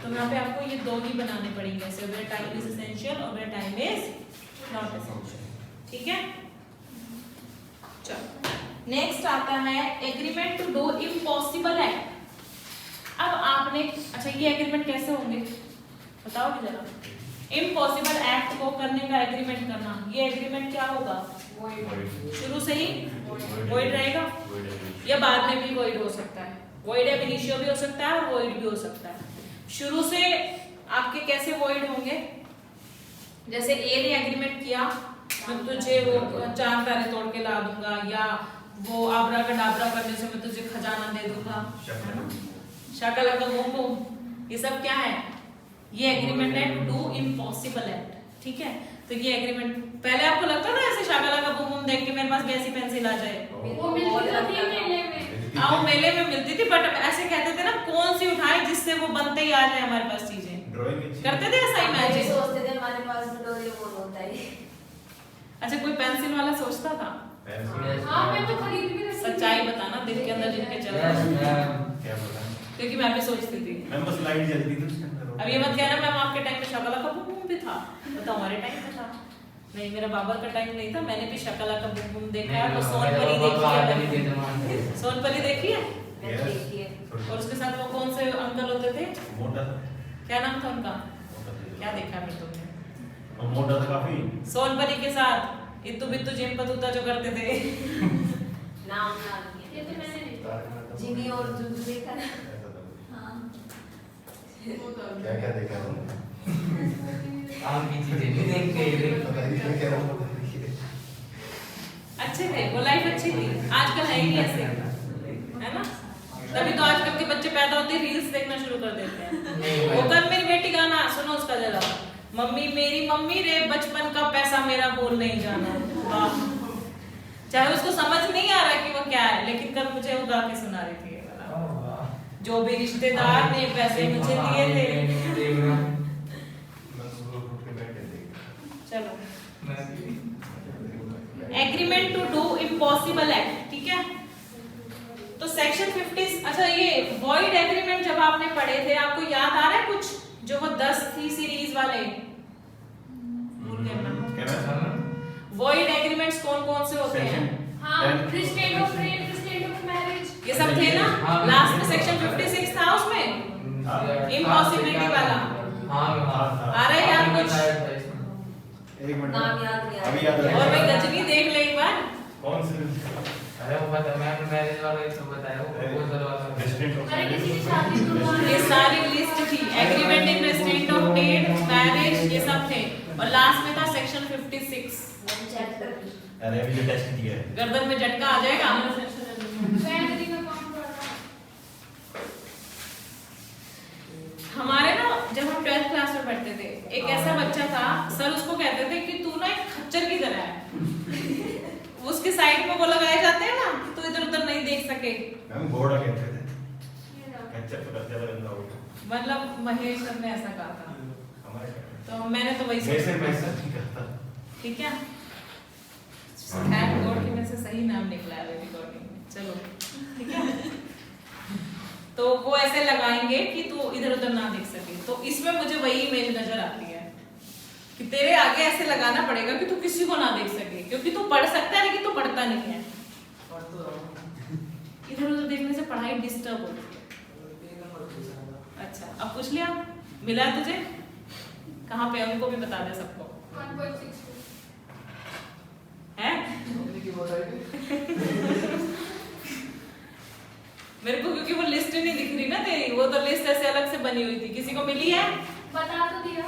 तो यहाँ पे आपको ये 2 ही बनाने पड़ेंगे, ऐसे वेयर टाइम इज एसेंशियल और where time is not essential, ठीक है। चलो नेक्स्ट आता है agreement to do impossible act. अब आपने अच्छा ये एग्रीमेंट कैसे होंगे बताओगे जरा। इम्पॉसिबल एक्ट को करने का एग्रीमेंट करना, ये एग्रीमेंट क्या होगा? शुरू से ही वॉइड रहेगा या बाद में भी वॉइड हो सकता है? वॉइड एब इनिशियो भी हो सकता है और वॉइड भी हो सकता है। शुरू से आपके कैसे वॉइड होंगे? जैसे ए ने एग्रीमेंट किया मैं तुझे वो 4 तारे तोड़ के ला दूंगा, या वो आबरा का डाबरा करने से मैं तुझे खजाना दे दूंगा, शकला का बूम बूम, ये सब क्या है? ये एग्रीमेंट है टू डू इम्पॉसिबल एक्ट, ठीक है। तो ये एग्रीमेंट पहले आपको लगता था ऐसे शकला का बूम बूम देख के मेरे पास कैसी पेंसिल आ जाए, वो मिलती थी मेले में। आओ मेले में मिलती थी, बट ऐसे कहते थे ना कौन सी उठाए जिससे वो बनते ही आ जाए हमारे पास चीजें। ड्राइंग करते थे ऐसा इमेजिन। सोचते थे हमारे पास डोरेमोन होता है। अच्छा कोई पेंसिल वाला सोचता था? हाँ मैं तो खरीद भी रखी थी। सच्चाई बताना दिल के अंदर जिनके चल रहा है, क्या पता क्योंकि मैं भी सोचती थी। मैं बस लाइट जलती थी उसके अंदर। अब ये मत कहना मैम आपके टाइम पे शकला का बूम बूम भी था, तो हमारे टाइम पे था। नहीं मेरा बाबर का टाइम नहीं था, मैंने भी शकला का बूम बूम देखा है। तो सोनपरी देखी है? सोनपरी देखी है? मैंने देखी है। और उसके साथ वो कौन से अंकल होते थे, मोटा था। क्या नाम था उनका? मोटा था। क्या देखा फिर तुमने? और मोटा था काफी। सोनपरी के साथ इत्तू बित्तू जिम पतूता जो करते थे। नाम ये तो मैंने देखा। जिमी और जुजू देखा ना। हाँ। वो तो क्या क्या देखा तुमने? आम की चीजें भी देख के पता नहीं क्या क्या रहा अच्छे थे वो, लाइफ अच्छी थी। आजकल है ही नहीं ऐसे, है ना? तभी तो आजकल के बच्चे पैदा होते ही रील्स देखना शुरू कर देते हैं। वो कल मेरी बेटी गाना सुनो उसका जरा, मम्मी मेरी मम्मी रे बचपन का पैसा मेरा बोल नहीं जाना। वाह, चाहे उसको समझ नहीं आ रहा कि वो क्या है, लेकिन कल मुझे वो गा के सुना रही थी ये वाला। जो भी रिश्तेदार ने पैसे मुझे दिए थे। चलो agreement to do impossible act, ठीक है। तो सेक्शन 50 अच्छा ये वॉइड एग्रीमेंट जब आपने पढ़े थे आपको याद आ रहा है कुछ, जो वो 10 थी सीरीज वाले? भूल गए ना। वॉइड एग्रीमेंट्स कौन कौन से होते हैं? हाँ restate of trade, restate of marriage, ये सब थे ना। लास्ट में सेक्शन 56 था उसमें इम्पॉसिबिलिटी वाला। आ रहा है याद कुछ? एक मिनट नाम याद नहीं आ रहा। अभी याद और भाई गजनी देख ले एक बार। कौन से? अरे वो पता मैं मैरिज वाला ही सब बताया वो प्रपोजल वाला रेस्टोरेंट ऑफ अरे किसी की शादी तो हुआ ये सारी लिस्ट थी, agreement in restaurant of trade, marriage, ये सब थे। और लास्ट में था सेक्शन 56। अरे अभी जो टेस्ट किया है गर्दन में झटका आ जाएगा। फैमिली का काम कर रहा है। हमारे ना जब हम 12th क्लास में पढ़ते थे, एक ऐसा बच्चा था, सर उसको कहते थे कि तू ना एक खच्चर की तरह है। उसके साइड में वो लगाए जाते हैं ना कि तू इधर उधर नहीं देख सके। हम घोड़ा कहते थे। कच्चा तो ज्यादा गंदा हो गया। मतलब महेश सर ने ऐसा कहा था, हमारे तो मैंने तो वही वैसे सोचा। वैसा नहीं करता। ठीक है, थैंक गॉड कि मेरे से सही नाम निकला है रिकॉर्डिंग में। चलो ठीक है। तो वो ऐसे लगाएंगे कि तू इधर उधर ना देख सके। तो इसमें मुझे वही इमेज नजर आती है कि तेरे आगे ऐसे लगाना पड़ेगा कि तू किसी को ना देख सके, क्योंकि तू पढ़ सकता है लेकिन तू पढ़ता नहीं है। इधर उधर देखने से पढ़ाई डिस्टर्ब होती है। अच्छा अब पूछ लिया, मिला है तुझे? कहाँ पे उनको भी बता दे सबको 1.62 है। मेरे को क्योंकि वो लिस्ट नहीं दिख रही ना तेरी, वो तो लिस्ट ऐसे अलग से बनी हुई थी। किसी को मिली है? बता तो दिया।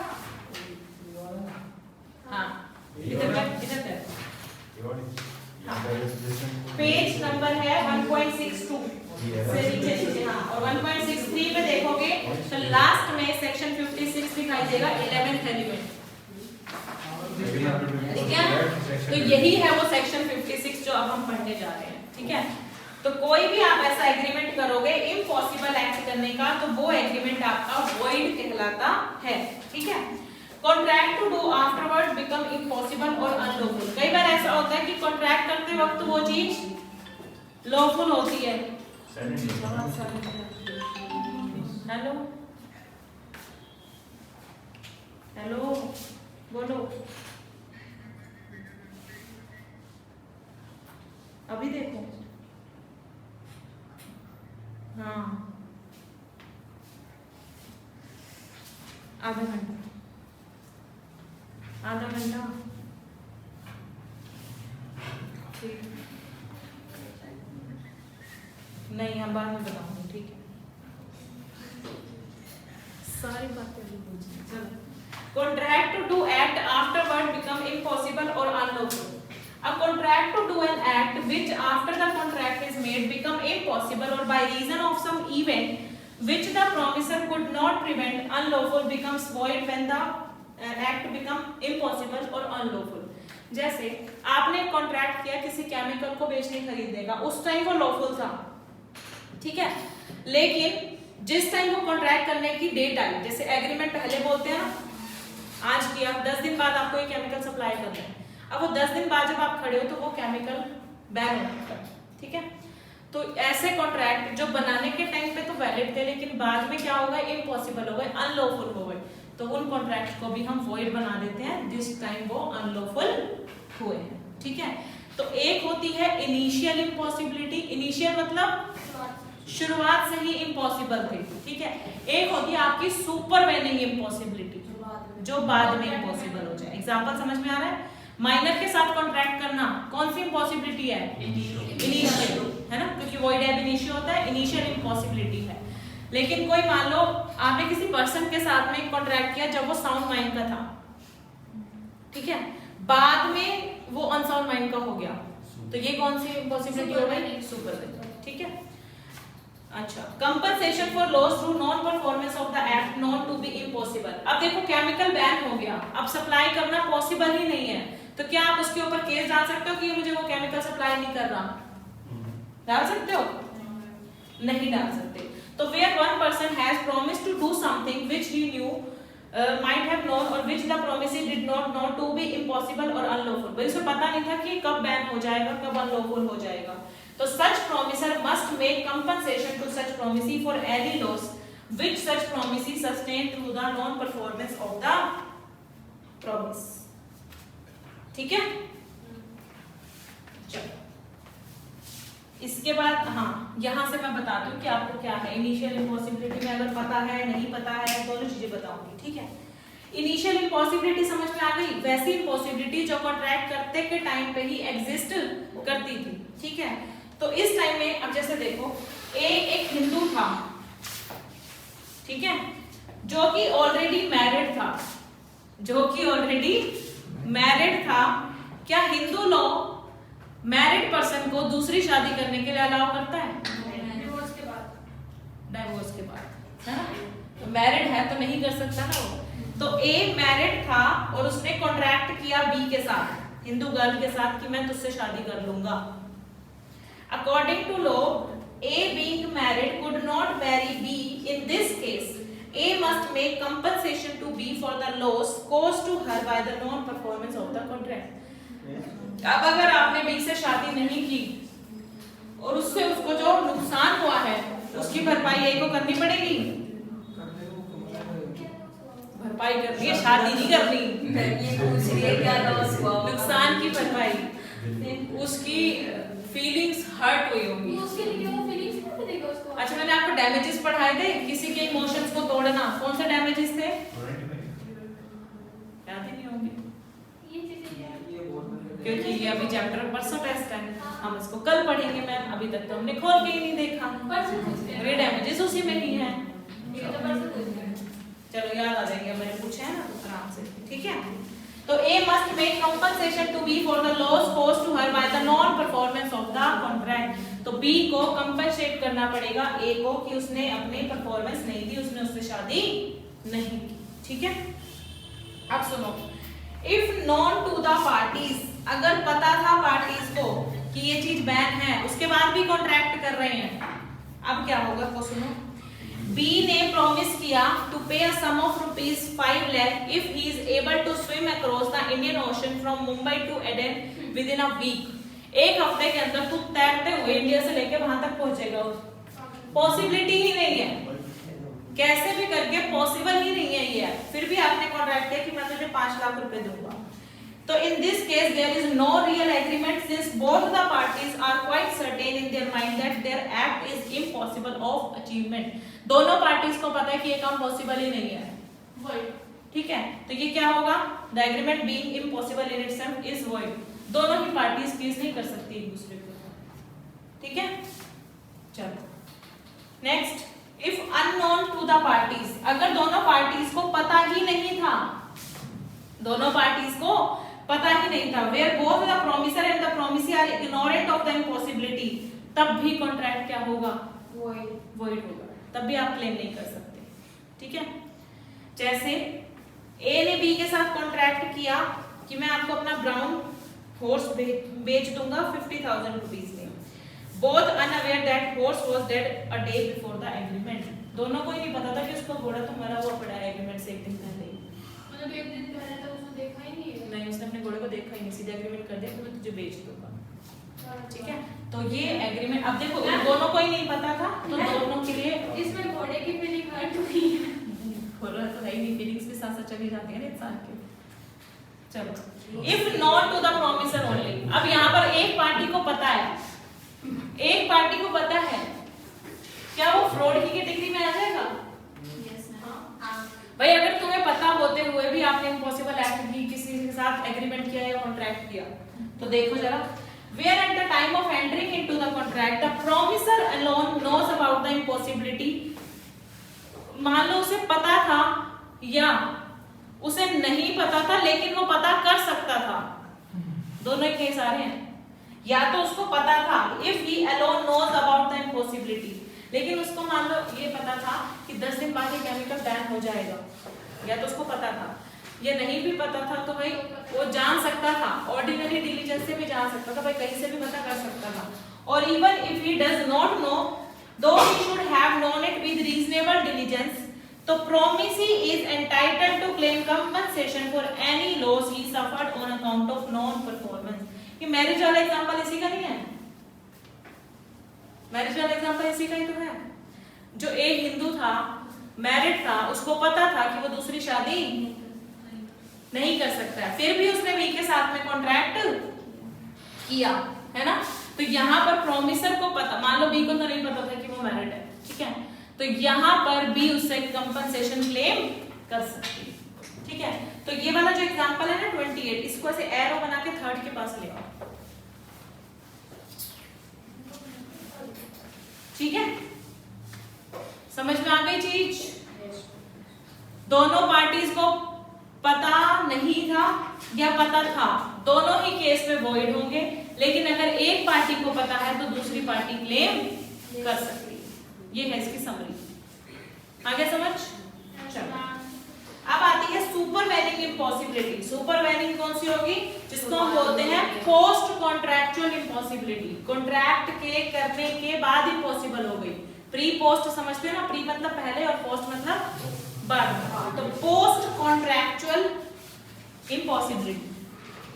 हाँ इधर कर, इधर कर। पेज नंबर है 1.62 से नीचे नीचे। हाँ और 1.63 में देखोगे तो लास्ट में सेक्शन 56 दिखाई देगा 11th एलिमेंट। ठीक है, तो यही है वो सेक्शन 56 जो अब हम पढ़ने जा रहे हैं। ठीक है, तो कोई भी आप ऐसा एग्रीमेंट करोगे इम्पॉसिबल एक्ट करने का, तो वो एग्रीमेंट आपका वॉइड कहलाता है। ठीक है, contract to do afterward become impossible और अनलॉफुल। कई बार ऐसा होता है कि कॉन्ट्रैक्ट करते वक्त वो चीज लॉफुल होती है। हेलो हेलो बोलो, अभी देखो। हाँ आधा घंटा नहीं, हम बाद में बताऊंगी, ठीक है। सारी बातें अभी पूछी। चलो, contract to do act afterward become impossible or unlawful. A contract to do an act which after the contract is made become impossible or by reason of some event which the promisor could not prevent unlawful becomes void when the act become impossible or unlawful. जैसे आपने contract किया किसी chemical को बेचने खरीदने का, उस time वो लॉफुल था, ठीक है, लेकिन जिस टाइम वो कॉन्ट्रैक्ट करने की डेट आई, जैसे एग्रीमेंट पहले बोलते हैं ना, आज किया, 10 दिन बाद आपको ये केमिकल सप्लाई करना है, अब वो 10 दिन बाद जब आप खड़े हो तो वो केमिकल बैन हो जाता है, ठीक है। तो ऐसे कॉन्ट्रैक्ट जो बनाने के टाइम पे तो वैलिड थे, लेकिन बाद में क्या होगा, इम्पॉसिबल हो गए, अनलॉफुल हो गए, तो उन कॉन्ट्रैक्ट को भी हम वॉइड बना देते हैं जिस टाइम वो अनलॉफुल हुए हैं, ठीक है। तो एक होती है इनिशियल इम्पॉसिबिलिटी, इनिशियल मतलब शुरुआत से ही इम्पॉसिबल थे, ठीक है। एक होती है आपकी सुपरवेनिंग इम्पॉसिबिलिटी, जो बाद में इम्पॉसिबल हो जाए। एग्जांपल समझ में आ रहा है? माइनर के साथ कॉन्ट्रैक्ट करना कौन सी इम्पॉसिबिलिटी है? इनिशियल, है ना, क्योंकि वॉइड एब इनिशियो होता है, इनिशियल इम्पॉसिबिलिटी है। लेकिन कोई मान लो आपने किसी पर्सन के साथ में कॉन्ट्रैक्ट किया जब वो साउंड माइंड का था, ठीक है, बाद में वो अनसाउंड माइंड का हो गया, तो ये कौन सी इम्पॉसिबिलिटी हो गई? सुपरवेनिंग, ठीक है। अच्छा, compensation for loss through non performance of the act known to be impossible. अब देखो केमिकल बैन हो गया, अब सप्लाई करना पॉसिबल ही नहीं है, तो क्या आप उसके ऊपर केस डाल सकते हो कि मुझे वो केमिकल सप्लाई नहीं कर रहा? डाल सकते हो? नहीं डाल सकते। तो where one person has promised to do something which he knew might have known or which the promisee did not know to be impossible or unlawful, भाई उसे पता नहीं था कि कब बैन हो जाएगा, कब अनलॉफुल हो जाएगा, तो such promisor must make compensation to such promisee for any loss which such promisee sustained through the non performance of the promise, ठीक है। चलो इसके बाद, हाँ, यहाँ से मैं बताती हूँ कि आपको क्या है इनिशियल इम्पॉसिबिलिटी में, अगर पता है नहीं पता है दोनों चीजें बताऊंगी, ठीक है। इनिशियल इम्पॉसिबिलिटी समझ में आ गई, वैसी इम्पॉसिबिलिटी जो कॉन्ट्रैक्ट करते के टाइम पे ही एग्जिस्ट करती थी, ठीक है। तो इस टाइम में अब जैसे देखो, एक हिंदू था, ठीक है, जो कि ऑलरेडी मैरिड था, क्या हिंदू लॉ मैरिड पर्सन को दूसरी शादी करने के लिए अलाउ करता है? डिवोर्स के बाद, है ना, तो मैरिड है तो नहीं कर सकता ना वो। तो ए मैरिड था और उसने कॉन्ट्रैक्ट किया बी के साथ, हिंदू गर्ल के साथ, कि मैं तुझसे शादी कर लूंगा। According to law, A being married could not marry B. In this case A must make compensation to B for the loss caused to her by the non-performance of the contract. अब अगर आपने B से शादी नहीं की और उससे उसको जो नुकसान हुआ है उसकी भरपाई ए को करनी पड़ेगी, भरपाई करनी है, शादी नहीं करनी। ये पूछ रही है क्या लॉस हुआ, नुकसान की भरपाई, उसकी फीलिंग्स हर्ट हुई होंगी, उसके लिए वो फीलिंग्स नहीं देगा उसको। अच्छा, मैंने आपको डैमेजेस पढ़ाए थे, किसी के इमोशंस को तोड़ना, कौन से डैमेजेस थे? याद ही नहीं होंगे क्योंकि ये अभी चैप्टर परसों टेस्ट है, हम इसको कल पढ़ेंगे मैम, अभी तक तो हमने खोल के ही नहीं देखा। ये डैमेजेस उसी में ही है, चलो याद आ जाएंगे, मैंने पूछा है ना आराम से, ठीक है। तो A must make compensation to B for the loss caused to her by the non-performance of the contract. तो B को compensate करना पड़ेगा A को कि उसने अपनी परफॉर्मेंस नहीं दी, उसने उससे शादी नहीं की, ठीक है। अब सुनो, if known to the parties, अगर पता था पार्टीज को कि ये चीज बैन है, उसके बाद भी कॉन्ट्रैक्ट कर रहे हैं, अब क्या होगा तो सुनो। B ने प्रॉमिस किया टू पे अ सम of ₹5 lakh if he is able to swim across the Indian Ocean from Mumbai to Aden within a week. एक हफ्ते के अंदर तू तैरते हुए इंडिया से लेके वहां तक पहुंचेगा, पॉसिबिलिटी ही नहीं है, कैसे भी करके पॉसिबल ही नहीं है ये, फिर भी आपने कॉन्ट्रैक्ट किया कि मैं तुझे 5 लाख रुपए दूंगा। तो in this case there is no real agreement since both the parties are quite certain in their mind that their act is impossible of achievement. दोनों पार्टीज को पता है कि ये काम पॉसिबल ही नहीं है, void. ठीक है, तो ये क्या होगा? The agreement being impossible in itself is void. दोनों ही पार्टीज केस नहीं कर सकती एक दूसरे के ऊपर। ठीक है, चलो next, if unknown to the parties, अगर दोनों पार्टीज को पता ही नहीं था, दोनों पार्टीज को पता ही नहीं था, where both the promisor and the promisee are ignorant of the impossibility, तब भी कॉन्ट्रैक्ट क्या होगा? वॉइड होगा, तब भी आप क्लेम नहीं कर सकते। ठीक है, जैसे ए ने बी के साथ कॉन्ट्रैक्ट किया कि मैं आपको अपना ब्राउन हॉर्स बेच दूंगा 50,000 रुपीज में। Both unaware that horse was dead a day before the agreement, दोनों को ही नहीं पता था कि उसका घोड़ा तो मरा हुआ पड़ा है एग्रीमेंट से एक दिन पहले ही। मतलब एक दिन पहले तक उसने देखा ही नहीं है। नहीं, उसने अपने घोड़े को देखा ही नहीं, सीधे एग्रीमेंट कर दिया कि मैं तुझे बेच दूंगा। ठीक है, तो ये एग्रीमेंट, अब देखो दोनों को ही नहीं पता था, तो दोनों के लिए इसमें घोड़े की फीलिंग हर्ट हुई है। घोड़ा तो है ही नहीं, फीलिंग्स भी साथ साथ चली जाती है ना इंसान के। चलो, if not to the promisor only, अब यहाँ पर एक पार्टी को पता है, एक पार्टी को पता है, क्या वो फ्रॉड की कैटेगरी में आ जाएगा? भाई अगर तुम्हें पता होते हुए भी आपने इम्पॉसिबल एक्ट की, किसी के साथ एग्रीमेंट किया या कॉन्ट्रैक्ट किया, तो देखो जरा, where at the time of entering into the contract the promisor alone knows about the impossibility, मान लो उसे पता था या उसे नहीं पता था लेकिन वो पता कर सकता था, दोनों ही केस आ रहे हैं। या तो उसको पता था, if he alone knows about the impossibility, लेकिन उसको मान लो ये पता था कि 10 दिन बाद ये केमिकल बैन हो जाएगा, या तो उसको पता था, ये नहीं भी पता था तो भाई वो जान सकता था, ऑर्डिनरी डिलीजेंस से भी जान सकता था, भाई कहीं से भी पता कर सकता था। और even if he does not know, though he should have known it with reasonable diligence, तो promisee is entitled to claim compensation for any loss he suffered on account of non performance. ये marriage वाला example इसी का नहीं है? Marriage वाला example इसी का ही तो है। जो एक हिंदू था, मैरिड था, उसको पता था कि वो दूसरी शादी नहीं कर सकता है, फिर भी उसने बी के साथ में कॉन्ट्रैक्ट किया, है ना? तो यहाँ पर प्रोमिसर को पता, मान लो बी को तो नहीं पता था कि वो मैरिड है, ठीक है, तो यहाँ पर बी उससे कंपनसेशन क्लेम कर सकती है। ठीक है, तो ये वाला जो एग्जांपल है ना 28, इसको ऐसे एरो बना के थर्ड के पास ले आओ। ठीक है, समझ में आ गई चीज? दोनों पार्टीज को पता नहीं था या पता था, दोनों ही केस में वॉइड होंगे, लेकिन अगर एक पार्टी को पता है तो दूसरी पार्टी क्लेम कर सकती है। ये है इसकी समरी। आगे समझ? चलो, अब आती है सुपरवेनिंग इम्पॉसिबिलिटी। सुपरवेनिंग कौन सी होगी? जिसको हम बोलते हैं पोस्ट कॉन्ट्रैक्चुअल इम्पॉसिबिलिटी। कॉन्ट्रैक्ट के करने के बाद इम्पॉसिबल हो गई। प्री पोस्ट समझते हो ना? प्री मतलब पहले और पोस्ट मतलब बाद। तो पोस्ट कॉन्ट्रैक्चुअल इम्पॉसिबिलिटी।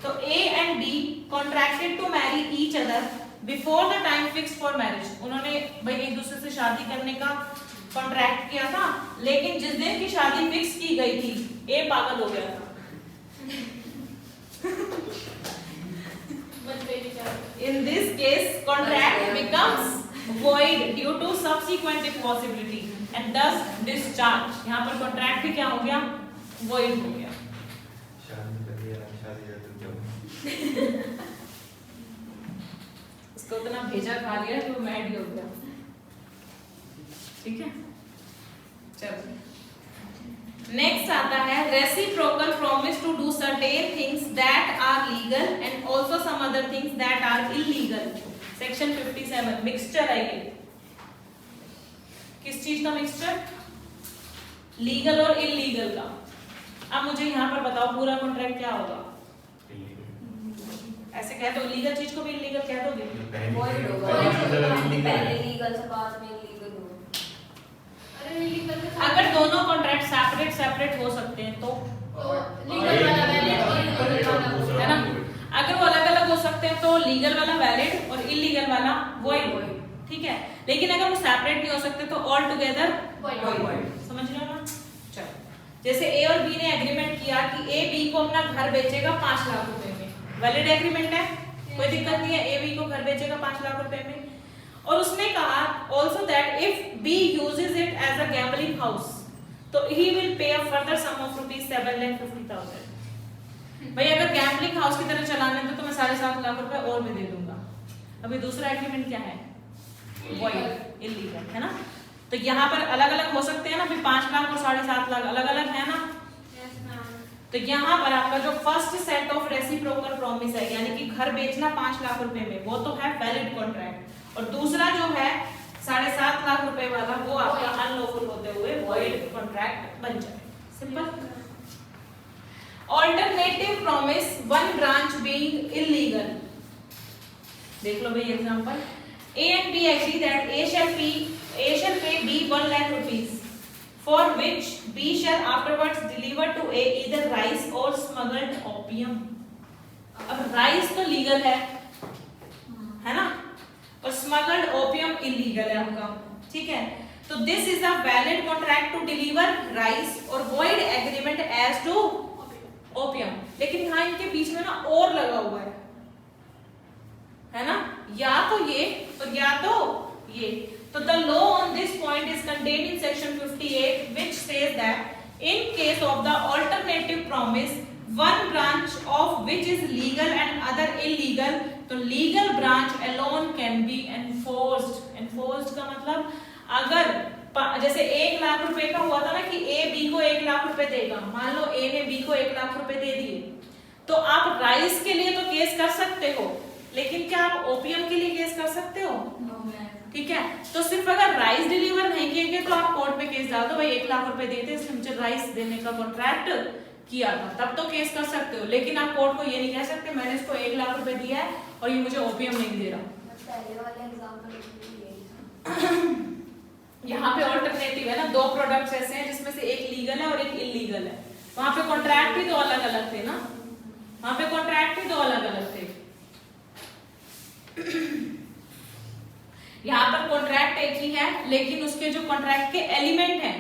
तो A and B contracted to marry each other before the time fixed for marriage। उन्होंने भाई एक दूसरे से शादी करने का कॉन्ट्रैक्ट किया था, लेकिन जिस दिन की शादी फिक्स की गई थी A पागल हो गया था। In this case, contract becomes void due to subsequent impossibility and thus discharge। यहाँ पर कॉन्ट्रैक्ट भी क्या हो गया? void हो गया। उसको उतना भेजा खा लिया कि वो मैड ही हो गया। ठीक है, चलो नेक्स्ट आता है reciprocal promise to do certain things that are legal and also some other things that are illegal. Section 57 mixture है ये। किस चीज का मिक्सचर? लीगल और इलीगल का। अब मुझे यहाँ पर बताओ पूरा कॉन्ट्रैक्ट क्या होगा? ऐसे कह दो, लीगल चीज को भी इलीगल कह दोगे? वॉइड होगा। पहले लीगल से बाद में इलीगल होगा। अरे लीगल अगर दोनों कॉन्ट्रैक्ट सेपरेट हो सकते हैं तो लीगल वाला वैलिड और इलीगल वाला, है ना? अगर वो अलग अलग हो सकते हैं तो लीगल वाला वैलिड और इलीगल वाला वॉइड। ठीक है, लेकिन अगर वो सेपरेट नहीं हो सकते तो ऑल टुगेदर वॉइड। समझ रहे हो ना? चलो, जैसे ए और बी ने एग्रीमेंट किया कि ए बी को अपना घर बेचेगा 5 लाख रुपए में। वैलिड एग्रीमेंट है, कोई दिक्कत नहीं है। ए बी को घर बेचेगा 5 लाख रुपए में, और उसने कहा also that if B uses it as a gambling house, तो he will pay a further sum of ₹7,50,000। भाई अगर गैम्बलिंग हाउस की तरह चलाने तो मैं 7.5 लाख रुपए और भी दे दूंगा। अभी दूसरा एग्रीमेंट क्या है? वॉइड, इलीगल, है ना। तो यहाँ पर अलग अलग हो सकते हैं ना, अभी 5 लाख और 7.5 लाख अलग अलग है ना। तो यहाँ पर आपका जो first set of reciprocal promise है, यानी कि घर बेचना 5 लाख रुपए में, वो तो है वैलिड कॉन्ट्रैक्ट, और दूसरा जो है 7.5 लाख रुपए वाला, वो आपका अनलॉफुल होते हुए वॉइड कॉन्ट्रैक्ट बन जाए। Simple. Alternative promise, one branch being illegal. देख लो भाई example. A and B agree that A shall pay B 1 lakh rupees, for which B shall afterwards deliver to A either rice or smuggled opium। अब rice तो legal है ना, और smuggled opium illegal है आपका, ठीक है। तो this is a valid contract to deliver rice और void agreement as to opium. लेकिन यहाँ इनके बीच में ना और लगा हुआ है ना, या तो ये और या तो ये। तो the law on this point is contained in section 58 which says that in case of the alternative promise, one branch of which is legal and other illegal, तो legal branch alone can be enforced. Enforced का मतलब अगर जैसे 1 लाख रुपए का हुआ था ना कि ए बी को 1 लाख रुपए देगा, मान लो ए ने बी को 1 लाख रुपए दे दिए, तो आप राइस के लिए तो केस कर सकते हो, लेकिन क्या आप ओपियम के लिए केस कर सकते हो? ठीक है। तो सिर्फ अगर राइस डिलीवर नहीं किए गए तो आप कोर्ट में केस डाल दो, भाई 1 लाख रुपए देते इसलिए मुझे राइस देने का कॉन्ट्रैक्ट किया था, तब तो केस कर सकते हो। लेकिन आप कोर्ट को ये नहीं कह सकते मैंने इसको 1 लाख रुपए दिया है और ये मुझे ओपियम नहीं दे रहा। पहले वाले एग्जांपल यहाँ पे ऑल्टरनेटिव है ना, 2 प्रोडक्ट्स ऐसे हैं जिसमें से एक लीगल है और एक इलीगल है। वहां पे कॉन्ट्रैक्ट ही 2 अलग अलग थे ना, वहां पे कॉन्ट्रैक्ट ही 2 अलग अलग थे। यहाँ पर कॉन्ट्रैक्ट एक ही है, लेकिन उसके जो कॉन्ट्रैक्ट के एलिमेंट हैं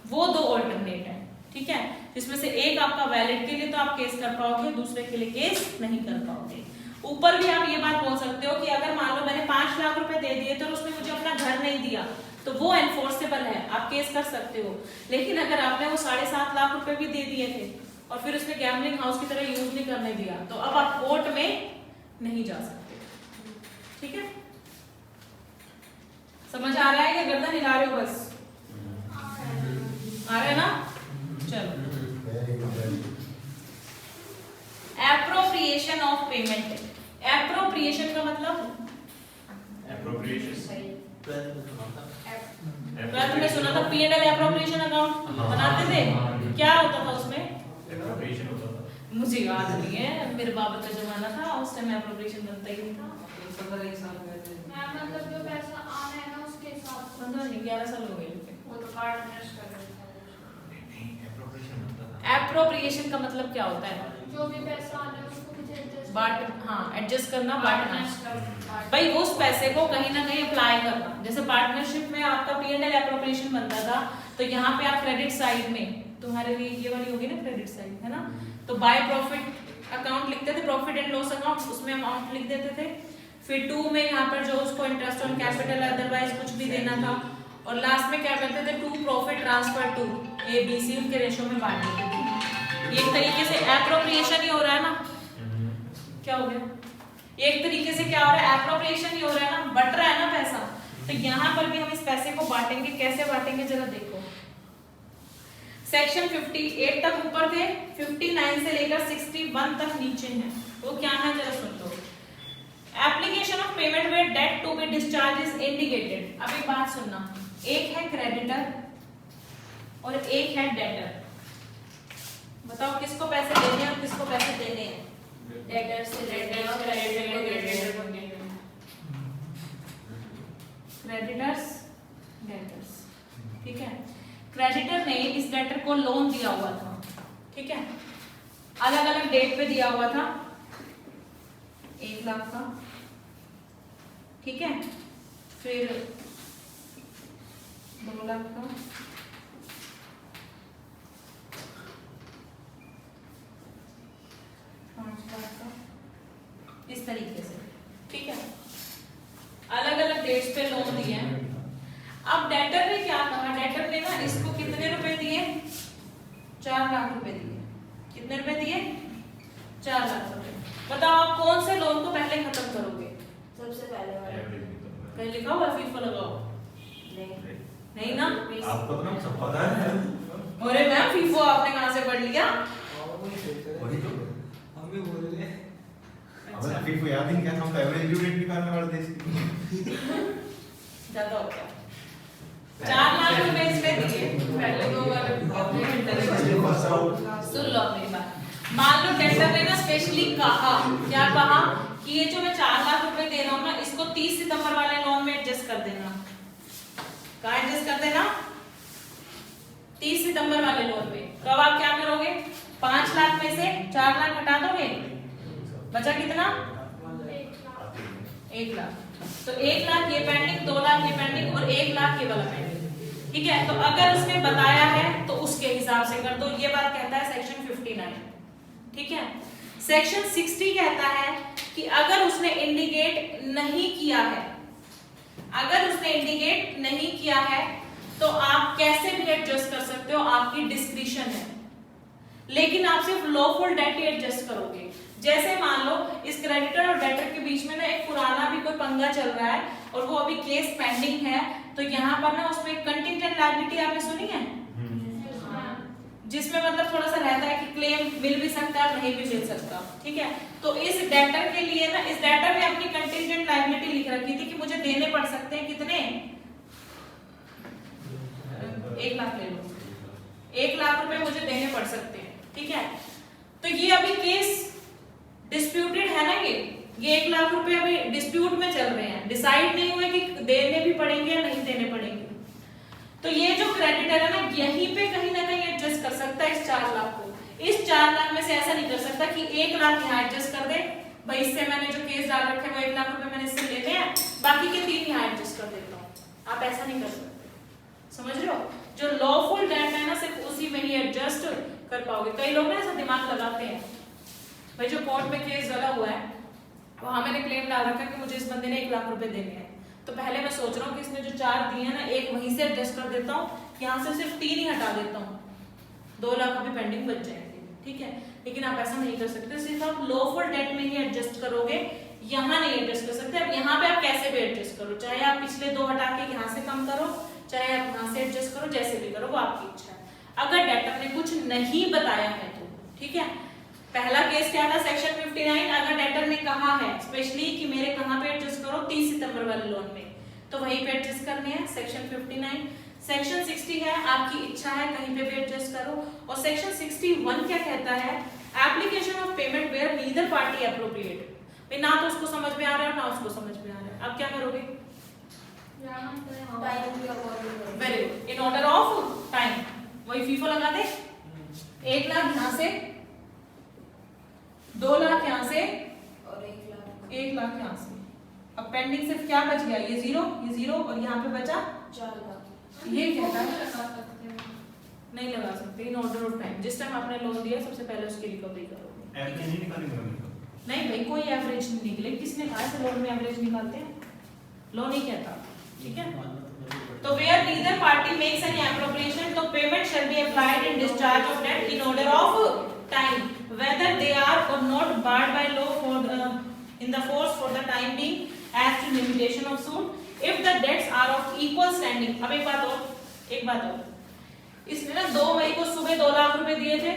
वो 2 ऑल्टरनेट हैं, ठीक है। जिसमें से एक आपका वैलिड के लिए तो आप केस कर पाओगे, दूसरे के लिए केस नहीं कर पाओगे। ऊपर भी आप ये बात बोल सकते हो कि अगर मान लो मैंने 5 लाख रुपए दे दिए तो उसने मुझे अपना घर नहीं दिया, तो वो एनफोर्सेबल है, आप केस कर सकते हो। लेकिन अगर आपने वो 7.5 लाख रुपए भी दे दिए थे और फिर उसने गैम्बलिंग हाउस की तरह यूज नहीं करने दिया, तो अब आप कोर्ट में नहीं जा सकते, ठीक है। समझ आ रहा है या गर्दन हिला रहे हो? बस आ रहा है ना। चलो, एप्रोप्रिएशन ऑफ पेमेंट। एप्रोप्रिएशन का मतलब में सुना था P&L एप्रोप्रिएशन अकाउंट बनाते थे, क्या होता था उसमें? एप्रोप्रिएशन होता था, मुझे याद नहीं है, मेरे बाबा का जमाना था, उस टाइम एप्रोप्रिएशन बनता ही नहीं था। मतलब जो पैसा आना है ना उसके हिसाब से 11 साल हो गए, वो तो कार्ड इन्वेस्ट कर रहे नहीं एप्रोप्रिएशन होता था। एप्रोप्रिएशन का मतलब क्या होता है? जो भी पैसा आना है उसको कुछ एडजस्ट एडजस्ट करना, बांटना। भाई उस पैसे को कहीं ना कहीं अप्लाई करना। जैसे पार्टनरशिप में आपका P&L एप्रोप्रिएशन बनता था, तो यहाँ पे आप क्रेडिट साइड में, तुम्हारे लिए ये वाली होगी ना क्रेडिट साइड, है ना, तो बाय प्रॉफिट अकाउंट लिखते थे, प्रॉफिट एंड लॉस अकाउंट, उसमें अमाउंट लिख देते थे। फिर 2 में यहाँ पर जो उसको इंटरेस्ट ऑन कैपिटल अदरवाइज कुछ भी देना था, और लास्ट में क्या करते थे, to profit transfer to ABC उनके रेशो में बांट देते थे। ये एक तरीके से एप्रोप्रिएशन ही हो रहा है ना। क्या हो गया? एक तरीके से क्या हो रहा है, एप्रोप्रिएशन ही हो रहा है ना, बट रहा है ना पैसा। तो यहाँ पर भी हम इस पैसे को बांटेंगे, कैसे बांटेंगे जरा देखो। सेक्शन 58 तक ऊपर थे, 59 से लेकर 61 तक नीचे है। वो क्या है जरा सुन लो। Application of payment where debt to be discharge is indicated. अब एक बात सुनना, एक है क्रेडिटर और एक है डेटर। बताओ किसको पैसे देने हैं और किसको पैसे देने हैं? डेटर से क्रेडिटर्स, डेटर्स, ठीक है। क्रेडिटर ने इस डेटर को लोन दिया हुआ था, ठीक है, अलग अलग डेट पे दिया हुआ था, 1 लाख का, ठीक है, फिर 2 लाख का, 5 लाख का, इस तरीके से, ठीक है, अलग अलग डेट्स पे लोन दिए हैं। अब डेटर ने क्या कहा, डेटर ने ना इसको कितने रुपए दिए, 4 लाख रुपए दिए। कितने रुपए दिए, 4 लाख रुपए। बताओ आप कौन से लोन को पहले खत्म करोगे? सबसे पहले वाला। कहीं लिखा हुआ फीफो लगाओ? नहीं ना, आपको तो ना सब पता है। अरे मैम फीफो आपने कहाँ से पढ़ लिया? वही तो हम भी बोल रहे हैं। हमें फिर को याद ही नहीं क्या, हम तो एवरेज ड्यू डेट निकालने वाले देश की। ज्यादा हो गया। 4 लाख रुपए इसमें दिए, पहले 2 बार सुन लो मेरी बात। मान लो डेटर ने ना स्पेशली कहा, क्या कहा कि ये जो मैं 4 लाख रुपए दे रहा हूँ ना, इसको 30 सितंबर वाले लोन में एडजस्ट कर देना। कहाँ एडजस्ट कर देना? 30 सितंबर वाले लोन में। तो अब आप क्या करोगे, 5 लाख में से 4 लाख हटा दोगे, बचा कितना? 1 लाख। तो 1 लाख ये पेंडिंग, 2 लाख ये पेंडिंग और 1 लाख ये वाला पेंडिंग। ठीक है, तो अगर उसने बताया है तो उसके हिसाब से कर दो। ये बात कहता है सेक्शन 59। ठीक है, सेक्शन 60 कहता है कि अगर उसने इंडिकेट नहीं किया है, अगर उसने इंडिकेट नहीं किया है तो आप कैसे भी एडजस्ट कर सकते हो, आपकी डिस्क्रिशन है। लेकिन आप सिर्फ लॉफुल डेट ही एडजस्ट करोगे। जैसे मान लो इस क्रेडिटर और डेटर के बीच में ना एक पुराना भी कोई पंगा चल रहा है और वो अभी केस पेंडिंग है, तो यहाँ पर ना उसमें कंटिंजेंट लायबिलिटी आपने सुनी है, जिसमें मतलब थोड़ा सा रहता है कि क्लेम मिल भी सकता है नहीं भी मिल सकता। ठीक है, तो इस डेटर के लिए ना, इस डेटर ने अपनी कंटिंजेंट लायबिलिटी लिख रखी थी कि मुझे देने पड़ सकते हैं कितने, 1 लाख ले लो, 1 लाख रुपए मुझे देने पड़ सकते हैं। ठीक है, तो ये अभी केस डिस्प्यूटेड है ना, ये 1 लाख रुपए अभी डिस्प्यूट में चल रहे हैं, डिसाइड नहीं हुए कि देने भी पड़ेंगे या नहीं देने पड़ेंगे। तो ये जो क्रेडिटर है ना, यहीं पे कहीं ना कहीं एडजस्ट कर सकता है इस 4 लाख को। इस 4 लाख में से ऐसा नहीं कर सकता कि 1 लाख यहाँ एडजस्ट कर दे, भाई इससे मैंने जो केस डाल रखे हैं वो 1 लाख रुपए मैंने इससे लेने हैं, बाकी के 3 यहाँ एडजस्ट कर देता हूँ। आप ऐसा नहीं कर सकते, समझ रहे हो? जो लॉफुल डेट है ना, सिर्फ उसी में ही एडजस्ट कर पाओगे। कई लोग ना ऐसा दिमाग लगाते हैं, भाई जो कोर्ट में केस डाला हुआ है वहां मैंने क्लेम डाल रखा है कि मुझे इस बंदे ने 1 लाख रुपए देने हैं, तो पहले मैं सोच रहा हूँ कि इसने जो 4 दिए हैं ना, एक वहीं से एडजस्ट कर देता हूँ, यहाँ से सिर्फ 3 ही हटा देता हूँ, 2 लाख अभी पेंडिंग बच जाएंगे। ठीक है, लेकिन आप ऐसा नहीं कर सकते, सिर्फ आप लॉफुल डेट में ही एडजस्ट करोगे, यहाँ नहीं एडजस्ट कर सकते। अब यहाँ पे आप कैसे भी एडजस्ट करो, चाहे आप पिछले 2 हटा के यहाँ से कम करो, चाहे आप यहाँ से एडजस्ट करो, जैसे भी करो वो आपकी इच्छा है। अगर डेटर ने कुछ नहीं बताया है तो ठीक है, पहला केस क्या था, सेक्शन 59। अगर डेटर ने कहा है स्पेशली कि मेरे कहाँ पे एडजस्ट करो, 30 सितंबर वाले लोन में, तो वहीं पे एडजस्ट करने हैं, सेक्शन 59। सेक्शन 60 है, आपकी इच्छा है कहीं पे भी एडजस्ट करो। और सेक्शन 61 क्या कहता है, application of payment where neither party appropriate, भाई ना तो उसको समझ में आ रहा है ना उसको समझ में आ रहा है, अब क्या करोगे? Very good, in order of time, वही फीफो लगा दे, 1 लाख यहाँ से, 2 लाख यहाँ से और 1 लाख यहाँ से। अब पेंडिंग सिर्फ क्या बच गया, ये 0, ये 0 और यहाँ पे बचा 4 लाख। ये कहता है नहीं लगा सकते, इन ऑर्डर ऑफ टाइम, जिस टाइम आपने लोन दिया सबसे पहले उसकी रिकवरी करोगे। एवरेज नहीं निकालेंगे? नहीं भाई कोई एवरेज नहीं निकले, किसने कहा है लोन में एवरेज निकालते हैं, लोन ही कहता। ठीक है, तो where neither party makes any appropriation, तो payment shall be applied in discharge of debt in order of time whether they are or not barred by law for in the force for the time being as to limitation of suit if the debts are of equal standing। अब एक बात और, इसने ना 2 मई को सुबह 2 लाख रुपए दिए थे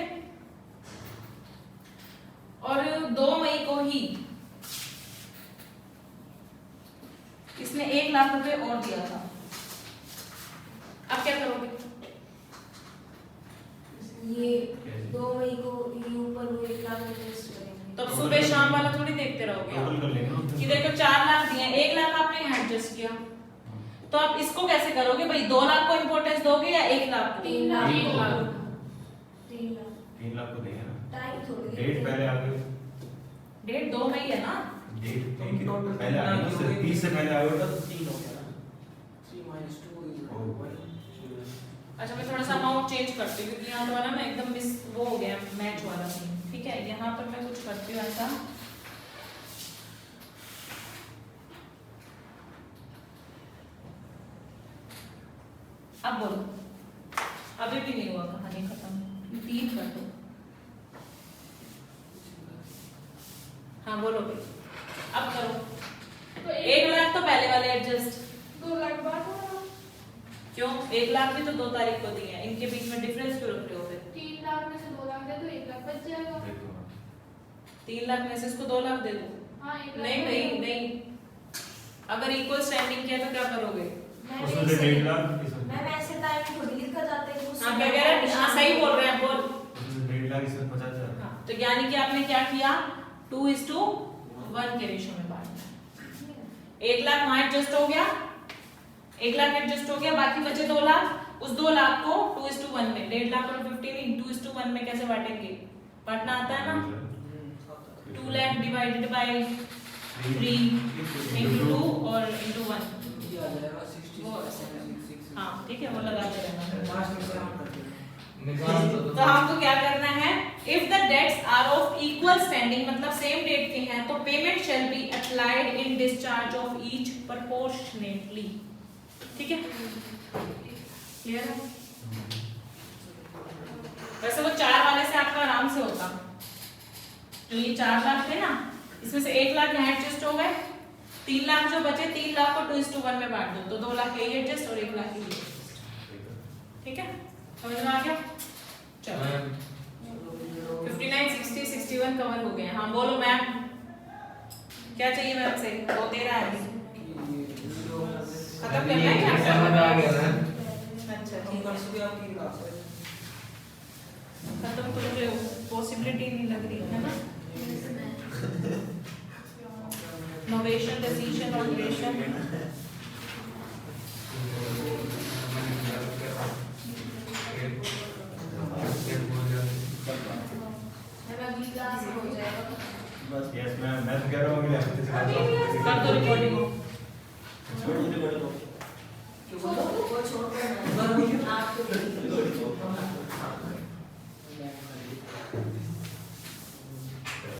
और 2 मई को ही इसने 1 लाख रुपए और दिया था, अब क्या करोगे? ये 2 मई को ये ऊपर वो 1 लाख एडजस्ट करेंगे, तो सुबह शाम वाला थोड़ी देखते रहोगे टोटल कर लेंगे ना कि देखो 4 लाख दिए, 1 लाख आपने यहाँ एडजस्ट किया, तो आप इसको कैसे करोगे भाई? 2 लाख को इंपॉर्टेंस दोगे या 1 लाख को? 3 लाख। 3 लाख 3 लाख को देंगे ना, टाइम थोड़ी डेट पहले आ गई, डेट 2 मई है ना, डेट पहले आ गई, उससे 30 से पहले आ गई तो 3 हो गया ना, 3 - 2 अच्छा मैं थोड़ा सा अमाउंट चेंज करती हूँ क्योंकि यहाँ वाला ना एकदम मिस वो हो गया मैच वाला सीन। ठीक है, यहाँ पर मैं कुछ करती हूँ ऐसा, अब बोलो, अभी भी नहीं हुआ, कहानी खत्म। 3 कर दो। हाँ बोलो भाई, अब करो। तो 1 लाख तो पहले वाले एडजस्ट। 2 लाख बाद होगा। क्यों? 1 लाख भी तो 2 तारीख को दिए हैं, इनके बीच में डिफरेंस क्यों रख रहे हो फिर? 3 लाख में से 2 लाख दे दो, 1 लाख बच जाएगा। 3 लाख में से इसको 2 लाख दे दो। हाँ 1 लाख नहीं नहीं नहीं, अगर इक्वल स्टैंडिंग किया तो क्या करोगे? उसमें से 1.5 लाख इसमें मैं वैसे टाइम थोड़ी लिखा जाता है हाँ क्या कह रहे हैं? हाँ सही बोल रहे हैं, बोल। उसमें 1.5 लाख इसमें 50,000। हाँ, तो यानी कि आपने क्या किया? 2:1 के रेशियो में बांटना है। 1 लाख वहां एडजस्ट हो गया, 1 लाख एडजस्ट हो गया, बाकी बचे 2 लाख। उस 2 लाख को 2:1 में, 1.5 लाख और 15 2:1 में कैसे बांटेंगे? बांटना आता है ना? 2 लाख डिवाइडेड बाय 3 into 2 और into 1। हाँ ठीक है, वो लगाते रहना। तो हमको क्या करना है? If the debts are of equal standing, मतलब सेम डेट के हैं, तो payment shall be applied in discharge of each proportionately. ठीक है, क्लियर है? वैसे वो 4 वाले से आपका आराम से होता। जो ये 4 लाख थे ना, इसमें से 1 लाख यहाँ एडजस्ट हो गए, 3 लाख जो बचे, 3 लाख को 2:1 में बांट दो, तो 2 लाख यही एडजस्ट और 1 लाख यही एडजस्ट। ठीक है, समझ में आ गया? चलो 59, 60, 61 कवर हो गए हैं। हाँ बोलो मैम, क्या चाहिए मैम से? वो 13 है अभी, खत्म करना है क्या? समझ आ गया ना? अच्छा ठीक है, खत्म तो मुझे पॉसिबिलिटी नहीं लग रही है ना। नोवेशन, डिसीजन और ड्यूरेशन। अगली क्लास हो जाएगा। बस यस मैं तो कह रहा हूँ अगले हफ्ते से कर दो रिपोर्ट।